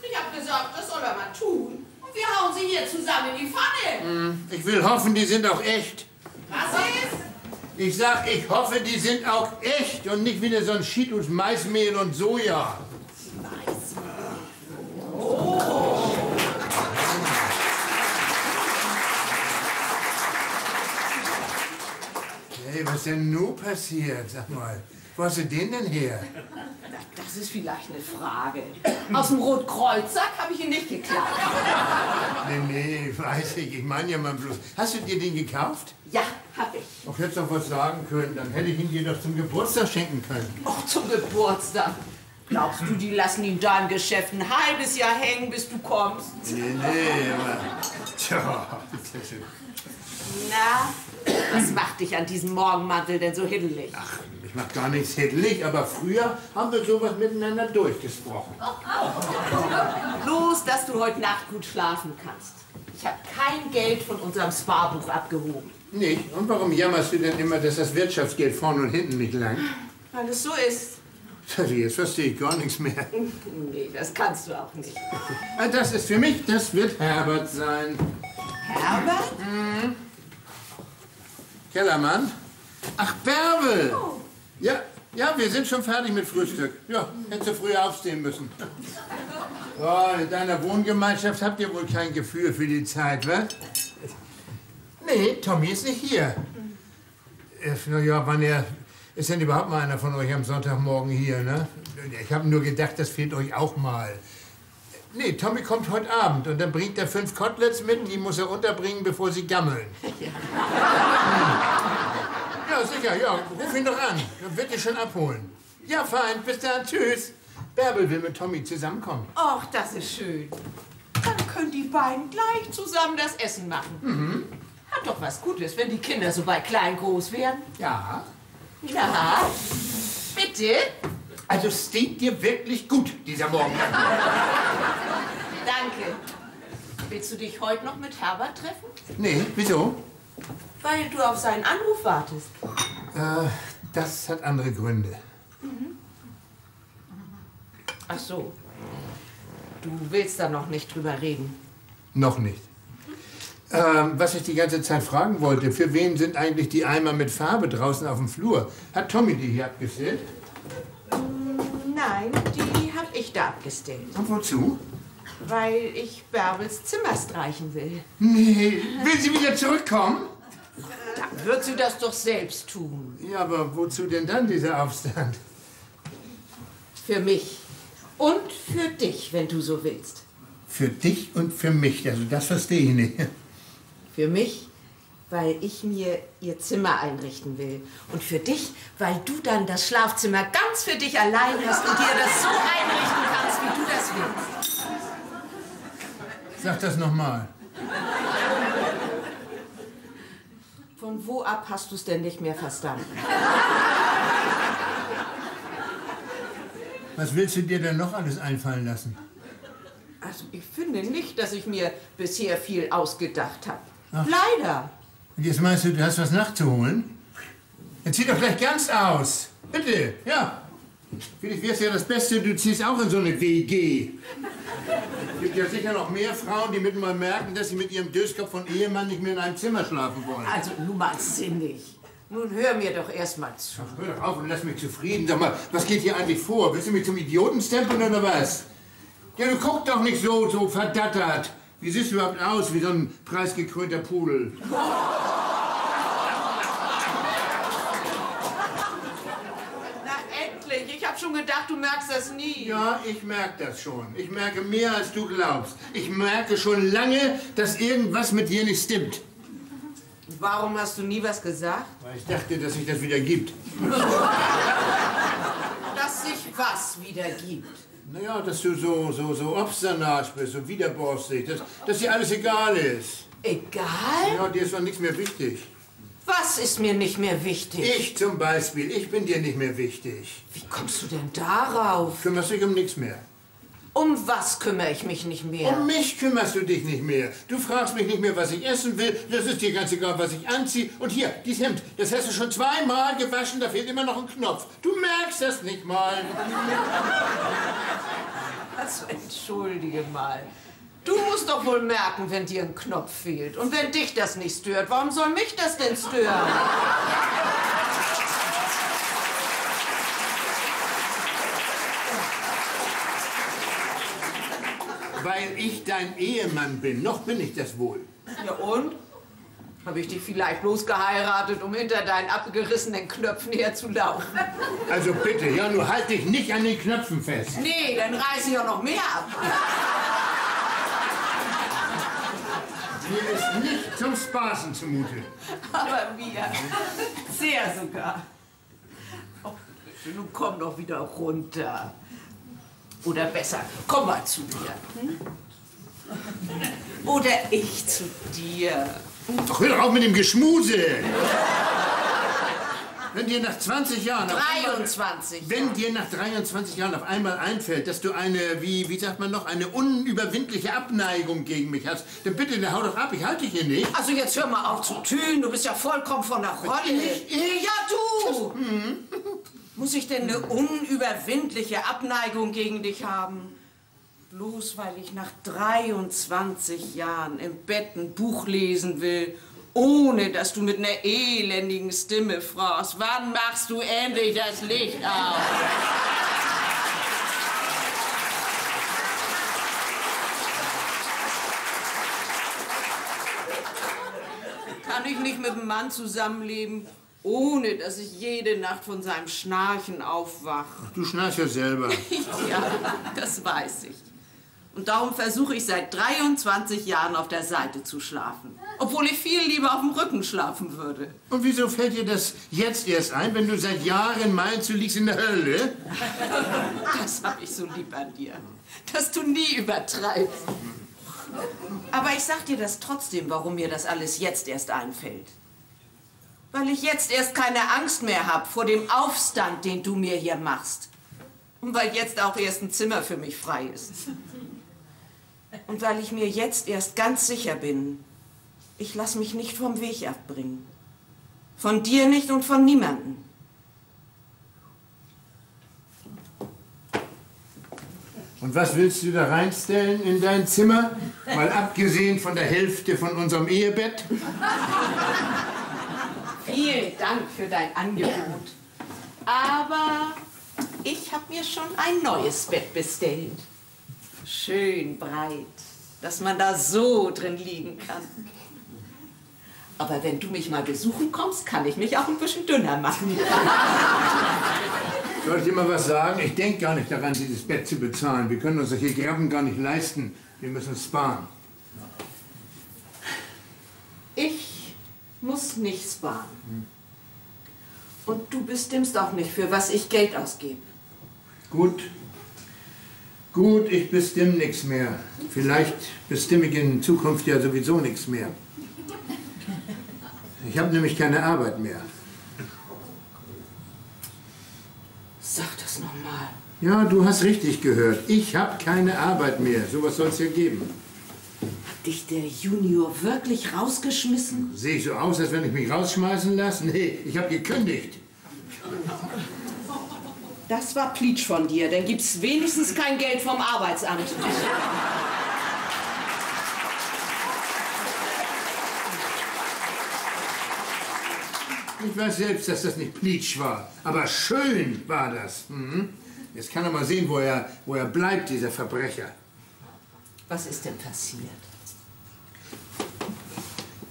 Ich hab gesagt, das soll er mal tun. Und wir hauen sie hier zusammen in die Pfanne. Ich will hoffen, die sind auch echt. Was ist? Ich sag, ich hoffe, die sind auch echt und nicht wieder so ein Schied aus Maismehl und Soja. Hey, was ist denn nun passiert? Sag mal, wo hast du den denn her? Das ist vielleicht eine Frage. Aus dem Rotkreuzsack habe ich ihn nicht geklaut. Nee, weiß ich. Ich meine ja mal bloß. Hast du dir den gekauft? Ja, hab ich. Ach, hättest doch was sagen können. Dann hätte ich ihn dir doch zum Geburtstag schenken können. Och, zum Geburtstag. Glaubst du, die lassen ihn da im Geschäft ein halbes Jahr hängen, bis du kommst? Nee, aber... Tja, Na, was macht dich an diesem Morgenmantel denn so hiddelig? ach, ich mach gar nichts hiddelig, aber früher haben wir sowas miteinander durchgesprochen. Bloß, dass du heute Nacht gut schlafen kannst. Ich habe kein Geld von unserem Sparbuch abgehoben. Nicht? Und warum jammerst du denn immer, dass das Wirtschaftsgeld vorne und hinten nicht langt? Weil es so ist. Jetzt verstehe ich gar nichts mehr. Nee, das kannst du auch nicht. Das ist für mich, das wird Herbert sein. Herbert? Kellermann? Ach, Bärbel! Ja, wir sind schon fertig mit Frühstück. Ja, hättest du früher aufstehen müssen. Oh, in deiner Wohngemeinschaft habt ihr wohl kein Gefühl für die Zeit, was? Nee, Tommy ist nicht hier. Ja, wann ist denn überhaupt mal einer von euch am Sonntagmorgen hier, ne? Ich habe nur gedacht, das fehlt euch auch mal. Nee, Tommy kommt heute Abend und dann bringt er 5 Koteletts mit, die muss er unterbringen, bevor sie gammeln. Ja, sicher, ja, ruf ihn doch an, dann wird dich schon abholen. Ja, fein, bis dann, tschüss. Bärbel will mit Tommy zusammenkommen. Och, das ist schön. Dann können die beiden gleich zusammen das Essen machen. Hat doch was Gutes, wenn die Kinder so bei klein groß werden. Ja. Ja, bitte. Also es steht dir wirklich gut, dieser Morgen. Danke. Willst du dich heute noch mit Herbert treffen? Nee, wieso? Weil du auf seinen Anruf wartest. Das hat andere Gründe. Ach so. Du willst da noch nicht drüber reden. Noch nicht. Was ich die ganze Zeit fragen wollte, für wen sind eigentlich die Eimer mit Farbe draußen auf dem Flur? Hat Tommy die hier abgestellt? Nein, die hab ich da abgestellt. Und wozu? Weil ich Bärbels Zimmer streichen will. Nee, will sie wieder zurückkommen? Dann wird sie das doch selbst tun. Ja, aber wozu denn dann dieser Aufstand? Für mich. Und für dich, wenn du so willst. Für dich und für mich, also das verstehe ich nicht. Für mich, weil ich mir ihr Zimmer einrichten will. Und für dich, weil du dann das Schlafzimmer ganz für dich allein hast und dir das so einrichten kannst, wie du das willst. Sag das nochmal. Von wo ab hast du es denn nicht mehr verstanden? Was willst du dir denn noch alles einfallen lassen? Also ich finde nicht, dass ich mir bisher viel ausgedacht habe. Leider. Und jetzt meinst du hast was nachzuholen? Dann zieh doch gleich ganz aus. Bitte, ja. Vielleicht wär's ja das Beste, du ziehst auch in so eine WG. Es gibt ja sicher noch mehr Frauen, die mit mal merken, dass sie mit ihrem Döskopf von Ehemann nicht mehr in einem Zimmer schlafen wollen. Also nun mal sinnig. Nun hör mir doch erst mal zu. Ach, hör doch auf und lass mich zufrieden. Sag mal, was geht hier eigentlich vor? Willst du mich zum Idioten stempeln oder was? Ja, du guckst doch nicht so verdattert. Wie siehst du überhaupt aus, wie so ein preisgekrönter Pudel? Na endlich, ich habe schon schon gedacht, du merkst das nie. Ja, ich merke das schon. Ich merke mehr, als du glaubst. Ich merke schon lange, dass irgendwas mit dir nicht stimmt. Warum hast du nie was gesagt? Weil ich dachte, dass sich das wieder gibt. Dass sich was wieder gibt. Naja, dass du so obsternat bist, so widerborstig, dass dir alles egal ist. Egal? Ja, dir ist doch nichts mehr wichtig. Was ist mir nicht mehr wichtig? Ich zum Beispiel, ich bin dir nicht mehr wichtig. Wie kommst du denn darauf? Kümmerst dich um nichts mehr. Um was kümmere ich mich nicht mehr? Um mich kümmerst du dich nicht mehr. Du fragst mich nicht mehr, was ich essen will. Das ist dir ganz egal, was ich anziehe. Und hier, dieses Hemd, das hast du schon 2-mal gewaschen, da fehlt immer noch ein Knopf. Du merkst das nicht mal. Also entschuldige mal. Du musst doch wohl merken, wenn dir ein Knopf fehlt. Und wenn dich das nicht stört, warum soll mich das denn stören? Weil ich dein Ehemann bin. Noch bin ich das wohl. Ja und? Habe ich dich vielleicht bloß geheiratet, um hinter deinen abgerissenen Knöpfen herzulaufen? Also bitte, ja, nur halt dich nicht an den Knöpfen fest. Nee, dann reiß ich auch noch mehr ab. Mir ist nicht zum Spaßen zumute. Aber mir. Sehr sogar. Oh, bitte, nun komm doch wieder runter. Oder besser, komm mal zu mir. Hm? Oder ich zu dir. Ach, hör doch auf mit dem Geschmuse! Wenn dir nach 20 Jahren... 23. Wenn dir nach 23 Jahren auf einmal einfällt, dass du eine, wie sagt man noch, eine unüberwindliche Abneigung gegen mich hast, dann bitte, dann hau doch ab, ich halte dich hier nicht. Also jetzt hör mal auf zu tünen, du bist ja vollkommen von der Rolle. Ich? Ja, du! Muss ich denn eine unüberwindliche Abneigung gegen dich haben? Bloß weil ich nach 23 Jahren im Bett ein Buch lesen will, ohne dass du mit einer elendigen Stimme fragst, wann machst du endlich das Licht aus? Kann ich nicht mit einem Mann zusammenleben, ohne dass ich jede Nacht von seinem Schnarchen aufwache? Du schnarchst ja selber. Ja, das weiß ich. Und darum versuche ich seit 23 Jahren auf der Seite zu schlafen. Obwohl ich viel lieber auf dem Rücken schlafen würde. Und wieso fällt dir das jetzt erst ein, wenn du seit Jahren meinst, du liegst in der Hölle? Das habe ich so lieb an dir, dass du nie übertreibst. Aber ich sag dir das trotzdem, warum mir das alles jetzt erst einfällt. Weil ich jetzt erst keine Angst mehr habe vor dem Aufstand, den du mir hier machst. Und weil jetzt auch erst ein Zimmer für mich frei ist. Und weil ich mir jetzt erst ganz sicher bin, ich lasse mich nicht vom Weg abbringen. Von dir nicht und von niemandem. Und was willst du da reinstellen in dein Zimmer? Mal abgesehen von der Hälfte von unserem Ehebett? Vielen Dank für dein Angebot. Aber ich habe mir schon ein neues Bett bestellt. Schön breit, dass man da so drin liegen kann. Aber wenn du mich mal besuchen kommst, kann ich mich auch ein bisschen dünner machen. Soll ich dir mal was sagen? Ich denke gar nicht daran, dieses Bett zu bezahlen. Wir können uns solche Graben gar nicht leisten. Wir müssen sparen. Ich muss nicht sparen. Und du bestimmst auch nicht, für was ich Geld ausgebe. Gut. Gut, ich bestimme nichts mehr. Vielleicht bestimme ich in Zukunft ja sowieso nichts mehr. Ich habe nämlich keine Arbeit mehr. Sag das nochmal. Ja, du hast richtig gehört. Ich habe keine Arbeit mehr. Sowas soll es ja geben. Hat dich der Junior wirklich rausgeschmissen? Sehe ich so aus, als wenn ich mich rausschmeißen lasse? Nee, ich habe gekündigt. Das war Plitsch von dir, dann gibt's wenigstens kein Geld vom Arbeitsamt. Ich weiß selbst, dass das nicht Plitsch war, aber schön war das. Jetzt kann er mal sehen, wo er bleibt, dieser Verbrecher. Was ist denn passiert?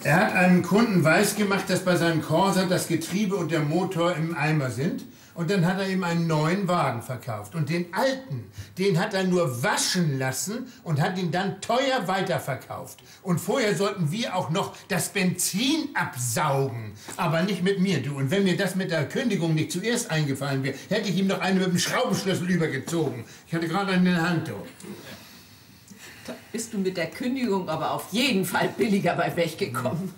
Er hat einem Kunden weisgemacht, dass bei seinem Corsa das Getriebe und der Motor im Eimer sind Und dann hat er ihm einen neuen Wagen verkauft. Und den alten, den hat er nur waschen lassen und hat ihn dann teuer weiterverkauft. Und vorher sollten wir auch noch das Benzin absaugen. Aber nicht mit mir, du. Und wenn mir das mit der Kündigung nicht zuerst eingefallen wäre, hätte ich ihm noch eine mit dem Schraubenschlüssel übergezogen. Ich hatte gerade einen in der Hand, du. Da bist du mit der Kündigung aber auf jeden Fall billiger bei weggekommen.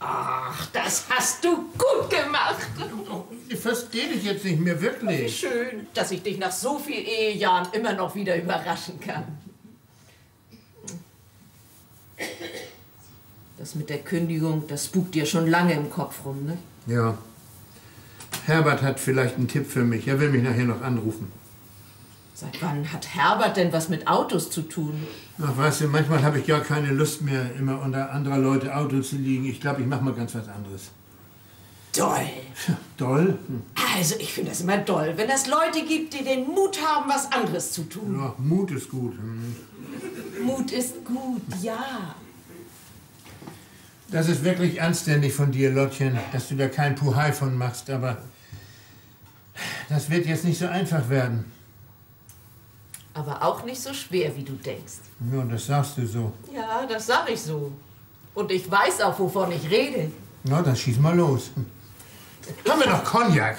Ach, das hast du gut gemacht. Ich verstehe dich jetzt nicht mehr, Wie wirklich. schön, dass ich dich nach so vielen Ehejahren immer noch wieder überraschen kann. Das mit der Kündigung, das spukt dir schon lange im Kopf rum, ne? Ja. Herbert hat vielleicht einen Tipp für mich. Er will mich nachher noch anrufen. Seit wann hat Herbert denn was mit Autos zu tun? Ach, weißt du, manchmal habe ich gar keine Lust mehr, immer unter anderer Leute Auto zu liegen. Ich glaube, ich mache mal ganz was anderes. Toll. Doll? Also, ich finde das immer toll, wenn es Leute gibt, die den Mut haben, was anderes zu tun. Ja, Mut ist gut. Mut ist gut, ja. Das ist wirklich anständig von dir, Lottchen, dass du da kein Puhai von machst, aber das wird jetzt nicht so einfach werden. Aber auch nicht so schwer, wie du denkst. Ja, das sagst du so. Ja, das sag ich so. Und ich weiß auch, wovon ich rede. Na, dann schieß mal los. Haben wir noch Cognac?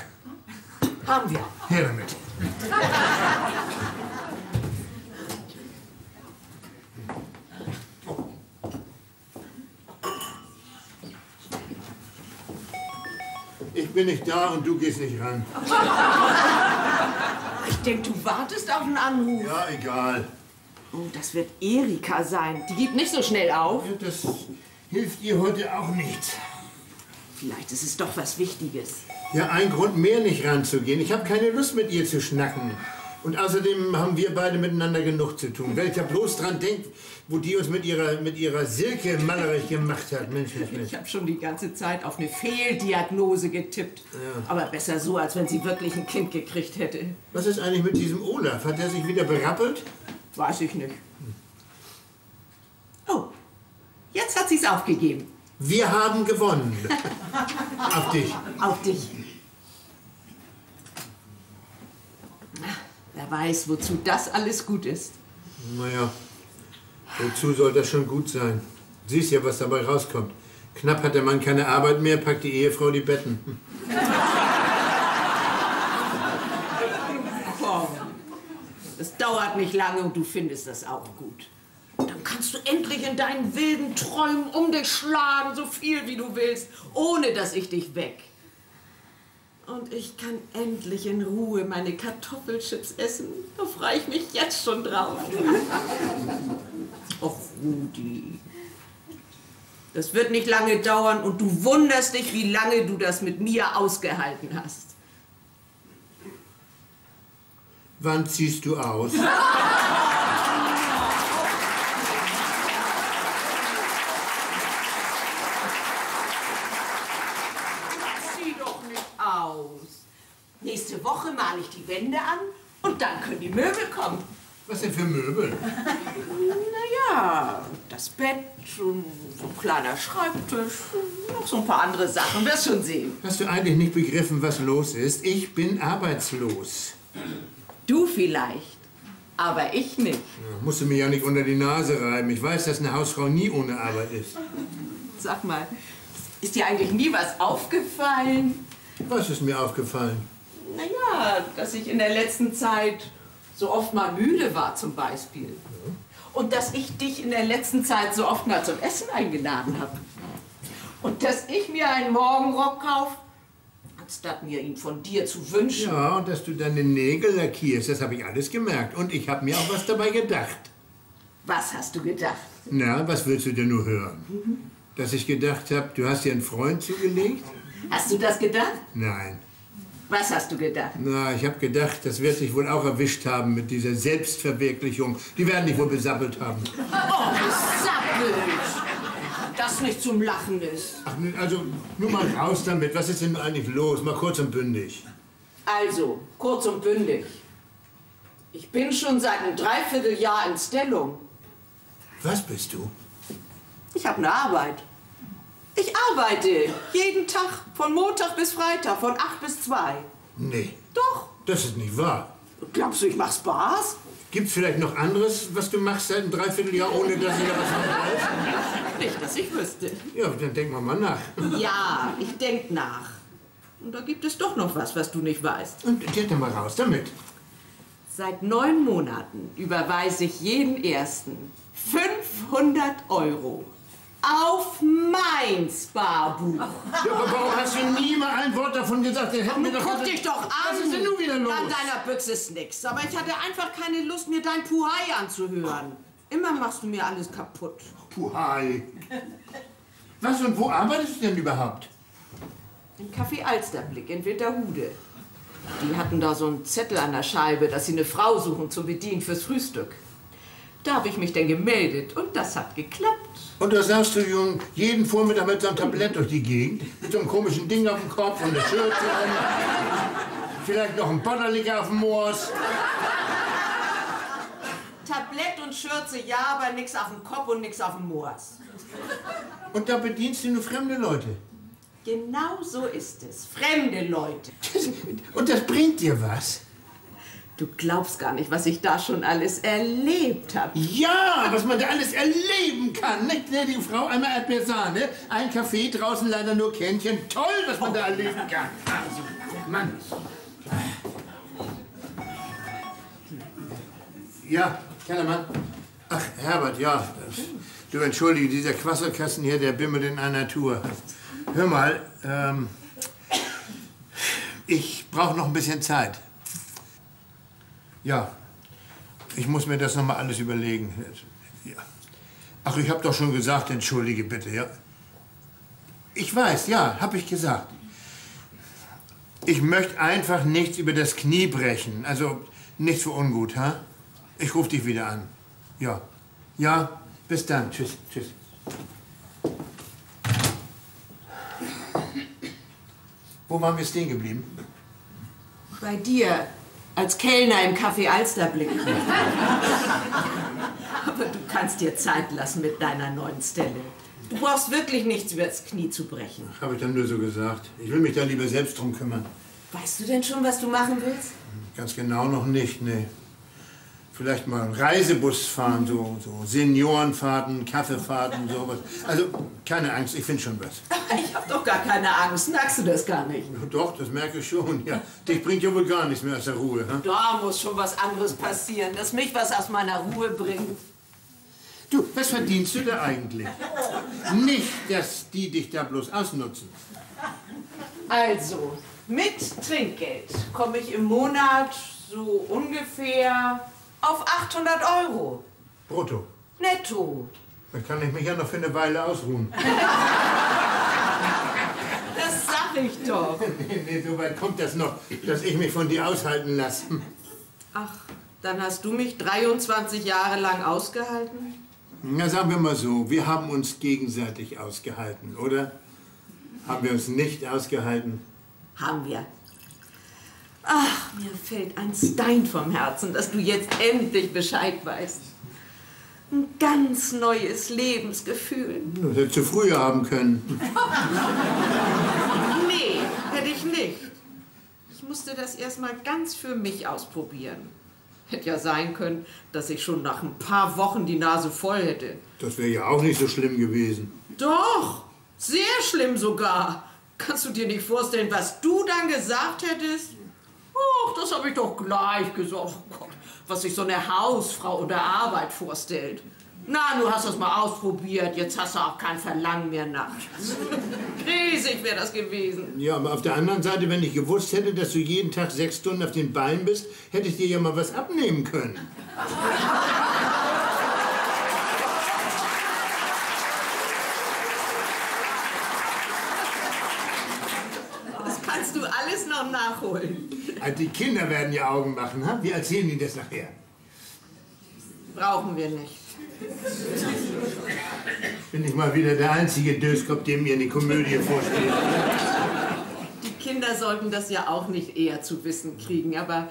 Haben wir. Her damit. Ich bin nicht da und du gehst nicht ran. Ich denke, du wartest auf einen Anruf. Ja, egal. Oh, das wird Erika sein. Die gibt nicht so schnell auf. Ja, das hilft ihr heute auch nicht. Vielleicht ist es doch was Wichtiges. Ja, ein Grund mehr, nicht ranzugehen. Ich habe keine Lust, mit ihr zu schnacken. Und außerdem haben wir beide miteinander genug zu tun. Wenn ich da bloß dran denke, wo die uns mit ihrer Silke malerig gemacht hat. Mensch, Mensch, Mensch. Ich habe schon die ganze Zeit auf eine Fehldiagnose getippt. Ja. Aber besser so, als wenn sie wirklich ein Kind gekriegt hätte. Was ist eigentlich mit diesem Olaf? Hat der sich wieder berappelt? Weiß ich nicht. Oh, jetzt hat sie's aufgegeben. Wir haben gewonnen. Auf dich. Auf dich. Wer weiß, wozu das alles gut ist. Naja, wozu soll das schon gut sein? Siehst ja, was dabei rauskommt. Knapp hat der Mann keine Arbeit mehr, packt die Ehefrau die Betten. Komm, es dauert nicht lange und du findest das auch gut. Dann kannst du endlich in deinen wilden Träumen um dich schlagen, so viel wie du willst, ohne dass ich dich weck. Und ich kann endlich in Ruhe meine Kartoffelchips essen. Da freue ich mich jetzt schon drauf. Och, Rudi. Das wird nicht lange dauern und du wunderst dich, wie lange du das mit mir ausgehalten hast. Wann ziehst du aus? Zieh doch nicht aus. Nächste Woche male ich die Wände an und dann können die Möbel kommen. Was denn für Möbel? Naja, das Bett, so ein kleiner Schreibtisch, noch so ein paar andere Sachen, wirst schon sehen. Hast du eigentlich nicht begriffen, was los ist? Ich bin arbeitslos. Du vielleicht, aber ich nicht. Ja, musst du mir ja nicht unter die Nase reiben. Ich weiß, dass eine Hausfrau nie ohne Arbeit ist. Sag mal, ist dir eigentlich nie was aufgefallen? Was ist mir aufgefallen? Naja, dass ich in der letzten Zeit so oft mal müde war zum Beispiel. Und dass ich dich in der letzten Zeit so oft mal zum Essen eingeladen habe. Und dass ich mir einen Morgenrock kaufe, anstatt mir ihn von dir zu wünschen. Ja, und dass du deine Nägel lackierst, das habe ich alles gemerkt. Und ich habe mir auch was dabei gedacht. Was hast du gedacht? Na, was willst du denn nur hören? Dass ich gedacht habe, du hast dir einen Freund zugelegt? Hast du das gedacht? Nein. Was hast du gedacht? Na, ich habe gedacht, das wird sich wohl auch erwischt haben mit dieser Selbstverwirklichung. Die werden dich wohl besappelt haben. Oh, besappelt! Das nicht zum Lachen ist. Ach, also, nur mal raus damit. Was ist denn eigentlich los? Mal kurz und bündig. Also, kurz und bündig. Ich bin schon seit einem Dreivierteljahr in Stellung. Was bist du? Ich habe eine Arbeit. Ich arbeite jeden Tag, von Montag bis Freitag, von 8 bis 2. Nee. Doch. Das ist nicht wahr. Glaubst du, ich mach Spaß? Gibt's vielleicht noch anderes, was du machst seit einem Dreivierteljahr, ohne dass ich da was von weiß? Nicht, dass ich wüsste. Ja, dann denken wir mal nach. Ja, ich denk nach. Und da gibt es doch noch was du nicht weißt. Und geht dann mal raus damit. Seit 9 Monaten überweise ich jeden ersten 500 € auf mein Sparbuch. Ja, aber warum hast du nie mal ein Wort davon gesagt? Guck dich doch an! Was ist denn nun wieder los? An deiner Büchse ist nix. Aber ich hatte einfach keine Lust, mir dein Puhai anzuhören. Immer machst du mir alles kaputt. Puhai. Was und wo arbeitest du denn überhaupt? Im Café Alsterblick in Winterhude. Die hatten da so einen Zettel an der Scheibe, dass sie eine Frau suchen zum Bedienen fürs Frühstück. Da habe ich mich dann gemeldet und das hat geklappt. Und da sagst du, Jung, jeden Vormittag mit so einem Tablett durch die Gegend, mit so einem komischen Ding auf dem Kopf und eine Schürze um, vielleicht noch ein Potterlicker auf dem Moors. Tablett und Schürze, ja, aber nix auf dem Kopf und nix auf dem Moors. Und da bedienst du nur fremde Leute. Genau so ist es. Fremde Leute. Und das bringt dir was? Du glaubst gar nicht, was ich da schon alles erlebt habe. Ja, was man da alles erleben kann. Nicht, gnädige Frau, einmal Erdbeersahne, ein Kaffee, draußen leider nur Kännchen. Toll, was man da erleben kann. Also, Mann. Ja, Kellermann. Ach, Herbert, ja. Du entschuldige, dieser Quasselkasten hier, der bimmelt in einer Tour. Hör mal, ich brauche noch ein bisschen Zeit. Ja, ich muss mir das noch mal alles überlegen. Ja. Ach, ich habe doch schon gesagt, entschuldige bitte, ja. Ich weiß, ja, habe ich gesagt. Ich möchte einfach nichts über das Knie brechen, also nichts für ungut, ha? Ich rufe dich wieder an. Ja, ja, bis dann, tschüss, tschüss. Wo waren wir stehen geblieben? Bei dir, als Kellner im Café Alsterblick. Aber du kannst dir Zeit lassen mit deiner neuen Stelle. Du brauchst wirklich nichts übers Knie zu brechen. Habe ich dann nur so gesagt. Ich will mich da lieber selbst drum kümmern. Weißt du denn schon, was du machen willst? Ganz genau noch nicht, nee. Vielleicht mal einen Reisebus fahren, so Seniorenfahrten, Kaffeefahrten, sowas. Also, keine Angst, ich finde schon was. Ich hab doch gar keine Angst, merkst du das gar nicht? Doch, das merke ich schon, ja. Dich bringt ja wohl gar nichts mehr aus der Ruhe, hm? Da muss schon was anderes passieren, dass mich was aus meiner Ruhe bringt. Du, was verdienst du da eigentlich? Nicht, dass die dich da bloß ausnutzen. Also, mit Trinkgeld komme ich im Monat so ungefähr auf 800 €. Brutto. Netto. Dann kann ich mich ja noch für eine Weile ausruhen. Das sag ich doch. Nee, so weit kommt das noch, dass ich mich von dir aushalten lasse. Ach, dann hast du mich 23 Jahre lang ausgehalten? Na, sagen wir mal so, wir haben uns gegenseitig ausgehalten, oder? Haben wir uns nicht ausgehalten? Haben wir. Ach, mir fällt ein Stein vom Herzen, dass du jetzt endlich Bescheid weißt. Ein ganz neues Lebensgefühl. Das hättest du früher haben können. Nee, hätte ich nicht. Ich musste das erstmal ganz für mich ausprobieren. Hätte ja sein können, dass ich schon nach ein paar Wochen die Nase voll hätte. Das wäre ja auch nicht so schlimm gewesen. Doch, sehr schlimm sogar. Kannst du dir nicht vorstellen, was du dann gesagt hättest? Ach, das habe ich doch gleich gesagt. Oh Gott, was sich so eine Hausfrau unter Arbeit vorstellt. Na, du hast das mal ausprobiert, jetzt hast du auch kein Verlangen mehr nach. Riesig wäre das gewesen. Ja, aber auf der anderen Seite, wenn ich gewusst hätte, dass du jeden Tag 6 Stunden auf den Beinen bist, hätte ich dir ja mal was abnehmen können. Das kannst du alles noch nachholen. Also die Kinder werden ja Augen machen, ha? Wir erzählen ihnen das nachher. Brauchen wir nicht. Bin ich mal wieder der einzige Döskopf, dem mir eine Komödie vorsteht. Die Kinder sollten das ja auch nicht eher zu wissen kriegen, aber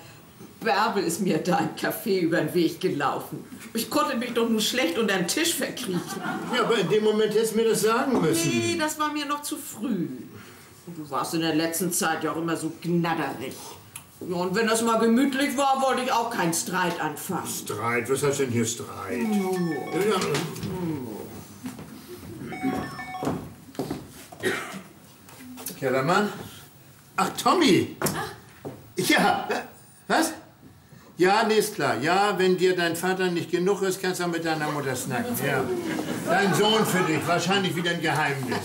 Bärbel ist mir da im Café über den Weg gelaufen. Ich konnte mich doch nur schlecht unter den Tisch verkriechen. Ja, aber in dem Moment hättest du mir das sagen müssen. Nee, das war mir noch zu früh. Und du warst in der letzten Zeit ja auch immer so gnadderig. Ja, und wenn das mal gemütlich war, wollte ich auch keinen Streit anfangen. Streit? Was heißt denn hier Streit? Kellermann? Ach, Tommy! Ja, was? Ja, nee, ist klar. Ja, wenn dir dein Vater nicht genug ist, kannst du auch mit deiner Mutter snacken. Ja. Dein Sohn für dich, wahrscheinlich wieder ein Geheimnis.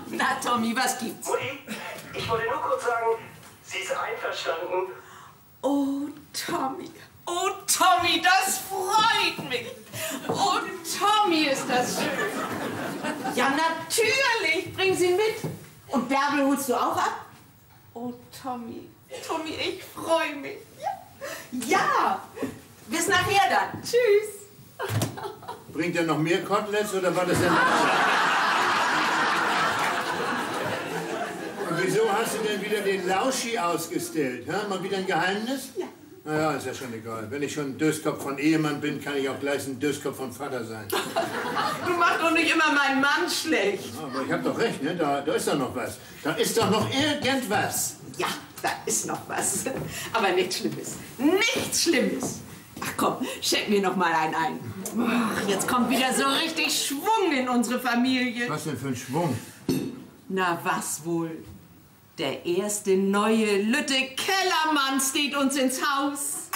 Na, Tommy, was gibt's? Mutti, ich wollte nur kurz sagen, sie ist einverstanden. Oh, Tommy. Oh, Tommy, das freut mich. Oh, Tommy, ist das schön. Ja, natürlich. Bring sie mit. Und Bärbel holst du auch ab? Oh, Tommy. Tommy, ich freue mich. Ja. Bis nachher dann. Tschüss. Bringt er noch mehr Koteletts oder war das denn... Und wieso hast du denn wieder den Lauschi ausgestellt? Ha? Mal wieder ein Geheimnis? Ja. Naja, ist ja schon egal. Wenn ich schon ein Döskopf von Ehemann bin, kann ich auch gleich ein Döskopf von Vater sein. Du machst doch nicht immer meinen Mann schlecht. Aber ich hab doch recht, ne? Da ist doch noch was. Da ist doch noch irgendwas. Ja, da ist noch was. Aber nichts Schlimmes. Nichts Schlimmes. Ach komm, schenk mir noch mal einen ein. Ach, jetzt kommt wieder so richtig Schwung in unsere Familie. Was denn für ein Schwung? Na, was wohl? Der erste neue Lütte Kellermann steht uns ins Haus.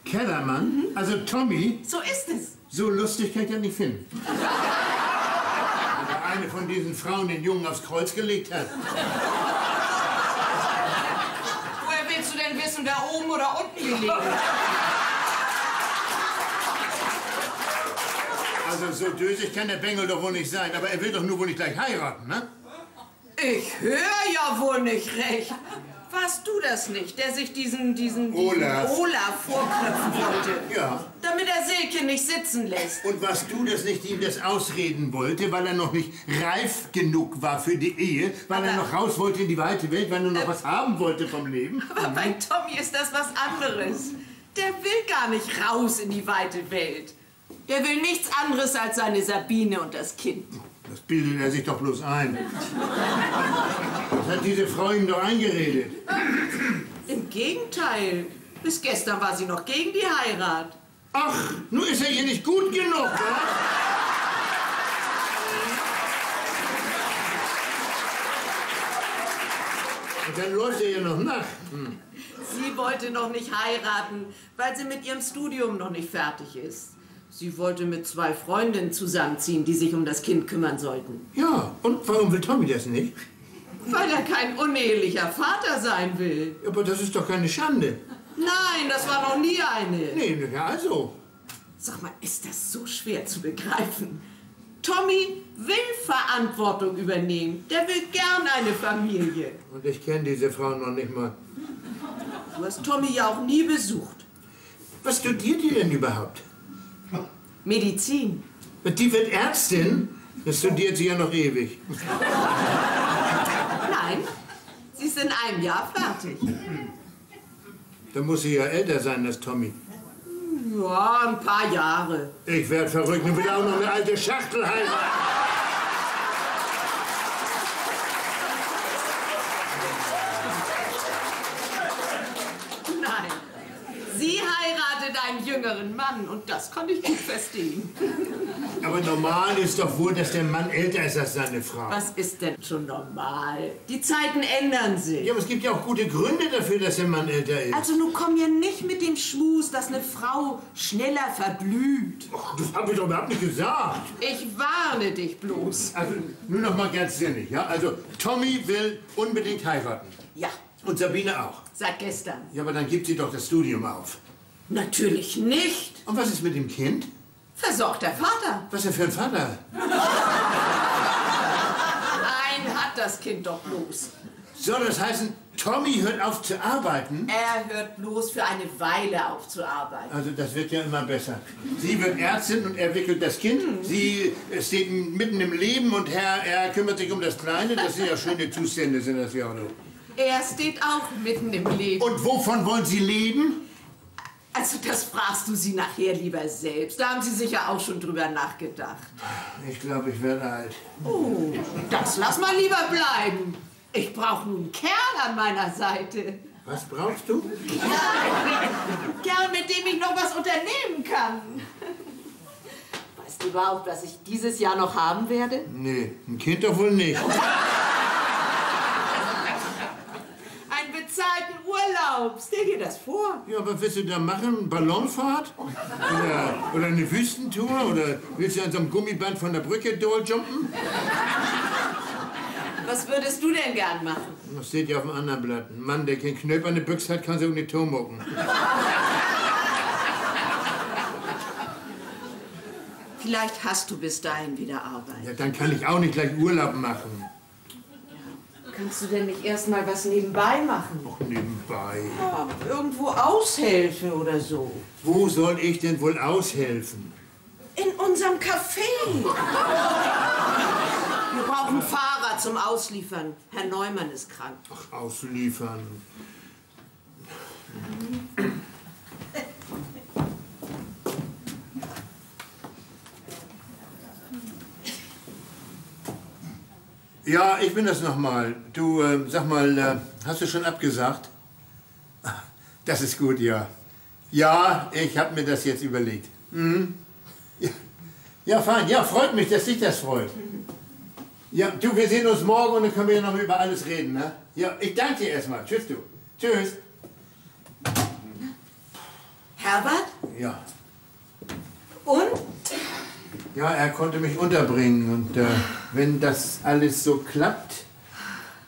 Kellermann? Also Tommy? So ist es. So lustig kann ich ja nicht finden. Wenn da eine von diesen Frauen den Jungen aufs Kreuz gelegt hat. Woher willst du denn wissen, wer oben oder unten gelegen hat? Also so dösig kann der Bengel doch wohl nicht sein. Aber er will doch nur wohl nicht gleich heiraten, ne? Ich höre ja wohl nicht recht. Warst du das nicht, der sich diesen Olaf vorknöpfen wollte? Ja. Damit er Silke nicht sitzen lässt. Und warst du das nicht, die ihm das ausreden wollte, weil er noch nicht reif genug war für die Ehe, weil er noch raus wollte in die weite Welt, weil er noch was haben wollte vom Leben? Aber bei Tommy ist das was anderes. Der will gar nicht raus in die weite Welt. Der will nichts anderes als seine Sabine und das Kind. Das bildet er sich doch bloß ein. Das hat diese Frau ihm doch eingeredet. Im Gegenteil. Bis gestern war sie noch gegen die Heirat. Ach, nun ist er ihr nicht gut genug, ja? Und dann läuft er ihr noch nach. Sie wollte noch nicht heiraten, weil sie mit ihrem Studium noch nicht fertig ist. Sie wollte mit 2 Freundinnen zusammenziehen, die sich um das Kind kümmern sollten. Ja, und warum will Tommy das nicht? Weil er kein unehelicher Vater sein will. Aber das ist doch keine Schande. Nein, das war noch nie eine. Nee, ja also. Sag mal, ist das so schwer zu begreifen? Tommy will Verantwortung übernehmen. Der will gern eine Familie. Und ich kenne diese Frau noch nicht mal. Du hast Tommy ja auch nie besucht. Was studiert die denn überhaupt? Medizin. Die wird Ärztin? Das studiert sie ja noch ewig. Nein, sie ist in einem Jahr fertig. Da muss sie ja älter sein als Tommy. Ja, ein paar Jahre. Ich werd verrückt und will auch noch eine alte Schachtel heiraten. Nein, sie heiratet einen jüngeren Mann und das kann ich gut verstehen. Aber normal ist doch wohl, dass der Mann älter ist als seine Frau. Was ist denn schon normal? Die Zeiten ändern sich. Ja, aber es gibt ja auch gute Gründe dafür, dass der Mann älter ist. Also nun komm ja nicht mit dem Schmus, dass eine Frau schneller verblüht. Ach, das habe ich doch überhaupt nicht gesagt. Ich warne dich bloß. Also, nur noch mal ganz sinnig, ja? Also, Tommy will unbedingt heiraten. Ja, Und Sabine auch. seit gestern. Ja, aber dann gibt sie doch das Studium auf. Natürlich nicht. Und was ist mit dem Kind? Versorgt der Vater. Was ist er für ein Vater? Einen hat das Kind doch bloß. Soll das heißen, Tommy hört auf zu arbeiten? Er hört bloß für eine Weile auf zu arbeiten. Also das wird ja immer besser. Sie wird Ärztin und er wickelt das Kind. Sie steht mitten im Leben und er kümmert sich um das Kleine. Das sind ja schöne Zustände, sind das ja auch noch. Er steht auch mitten im Leben. Und wovon wollen Sie leben? Also das fragst du sie nachher lieber selbst. Da haben sie sicher auch schon drüber nachgedacht. Ich glaube, ich werde alt. Oh, das lass mal lieber bleiben. Ich brauche nun einen Kerl an meiner Seite. Was brauchst du? Ein Kerl, mit dem ich noch was unternehmen kann. Weißt du überhaupt, was ich dieses Jahr noch haben werde? Nee, ein Kind doch wohl nicht. Einen bezahlten Urlaub. Stell dir das vor. Ja, was willst du da machen? Ballonfahrt? Oder eine Wüstentour? Oder willst du an so einem Gummiband von der Brücke jumpen? Was würdest du denn gern machen? Das steht ja auf dem anderen Blatt. Ein Mann, der keinen Knöpf an der Büchse hat, kann sich um die Tour mucken. Vielleicht hast du bis dahin wieder Arbeit. Ja, dann kann ich auch nicht gleich Urlaub machen. Kannst du denn nicht erst mal was nebenbei machen? Ach, nebenbei. Ja, irgendwo aushelfen oder so. Wo soll ich denn wohl aushelfen? In unserem Café. Wir brauchen Fahrer zum Ausliefern. Herr Neumann ist krank. Ach, ausliefern. Ja, ich bin das nochmal. Du, sag mal, hast du schon abgesagt? Das ist gut, ja. Ja, ich habe mir das jetzt überlegt. Mhm. Ja. Ja, fein. Ja, freut mich, dass dich das freut. Ja, du, wir sehen uns morgen und dann können wir ja noch über alles reden, ne? Ja, ich danke dir erstmal. Tschüss, du. Tschüss. Herbert? Ja. Und? Ja, er konnte mich unterbringen und wenn das alles so klappt,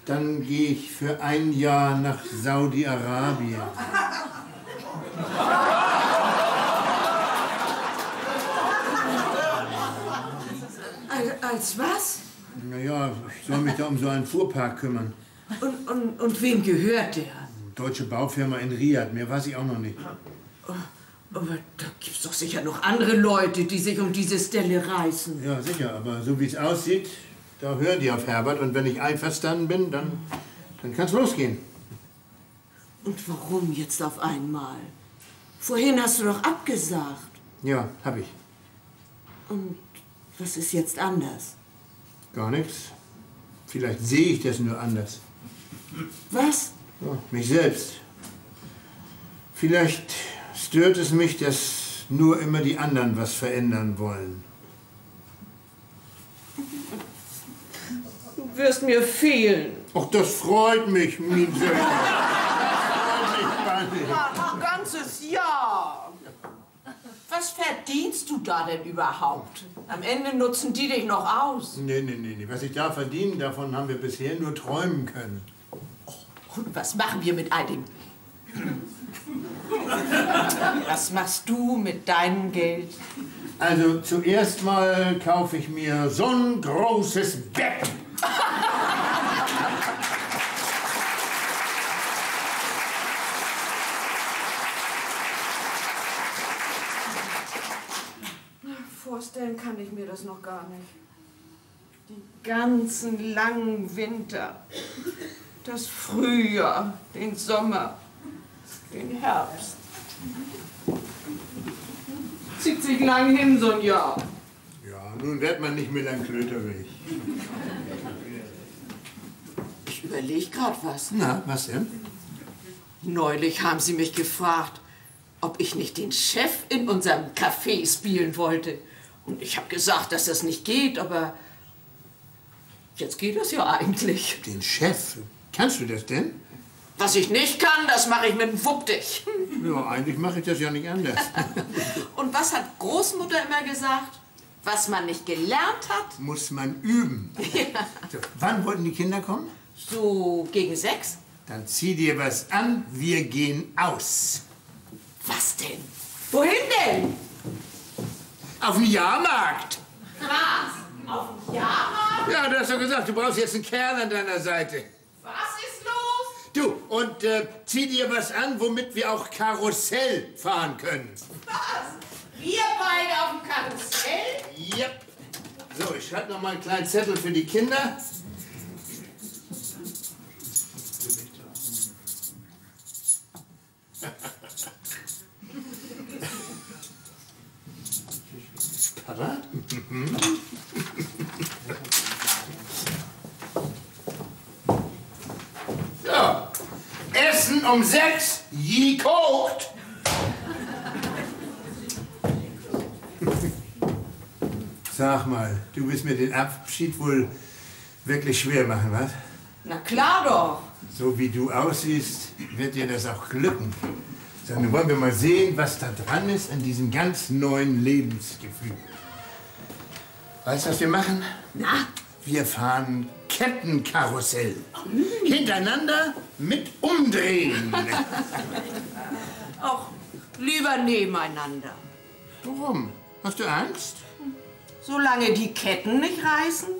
dann gehe ich für ein Jahr nach Saudi-Arabien. Als was? Naja, ich soll mich da um so einen Fuhrpark kümmern. Und wem gehört der? Deutsche Baufirma in Riyadh, mehr weiß ich auch noch nicht. Aber da gibt's doch sicher noch andere Leute, die sich um diese Stelle reißen. Ja, sicher, aber so wie es aussieht, da hören die auf Herbert. Und wenn ich einverstanden bin, dann kann's losgehen. Und warum jetzt auf einmal? Vorhin hast du doch abgesagt. Ja, hab ich. Und was ist jetzt anders? Gar nichts. Vielleicht sehe ich das nur anders. Was? Ja, mich selbst. Vielleicht stört es mich, dass nur immer die anderen was verändern wollen. Du wirst mir fehlen. Ach, das freut mich, mein Söhne. Ein ganzes Jahr. Was verdienst du da denn überhaupt? Am Ende nutzen die dich noch aus. Nee. Was ich da verdiene, davon haben wir bisher nur träumen können. Und was machen wir mit all dem? Was machst du mit deinem Geld? Also zuerst mal kaufe ich mir so ein großes Bett. Vorstellen kann ich mir das noch gar nicht. Die ganzen langen Winter, das Frühjahr, den Sommer, den Herbst. Zieht sich lang hin, so ein Jahr. Ja, nun wird man nicht melanklöterig. Ich überlege gerade was. Na, was denn? Neulich haben sie mich gefragt, ob ich nicht den Chef in unserem Café spielen wollte. Und ich habe gesagt, dass das nicht geht, aber jetzt geht das ja eigentlich. Den Chef? Kannst du das denn? Was ich nicht kann, das mache ich mit dem Wuppdich. Ja, eigentlich mache ich das ja nicht anders. Und was hat Großmutter immer gesagt? Was man nicht gelernt hat? Muss man üben. Ja. So, wann wollten die Kinder kommen? So gegen 6? Dann zieh dir was an, wir gehen aus. Was denn? Wohin denn? Auf den Jahrmarkt. Was? Auf dem Jahrmarkt? Ja, du hast doch gesagt, du brauchst jetzt einen Kerl an deiner Seite. Was ist los? Du, und zieh dir was an, womit wir auch Karussell fahren können. Was? Wir beide auf dem Karussell? Yep. So, ich schreibe noch mal einen kleinen Zettel für die Kinder. So, Essen um 6, gekocht. Sag mal, du willst mir den Abschied wohl wirklich schwer machen, was? Na klar doch. So wie du aussiehst, wird dir das auch glücken. So, nun wollen wir mal sehen, was da dran ist an diesem ganz neuen Lebensgefühl. Weißt du, was wir machen? Na? Wir fahren Kettenkarussell. Hintereinander mit Umdrehen. Auch lieber nebeneinander. Warum? Hast du Angst? Solange die Ketten nicht reißen.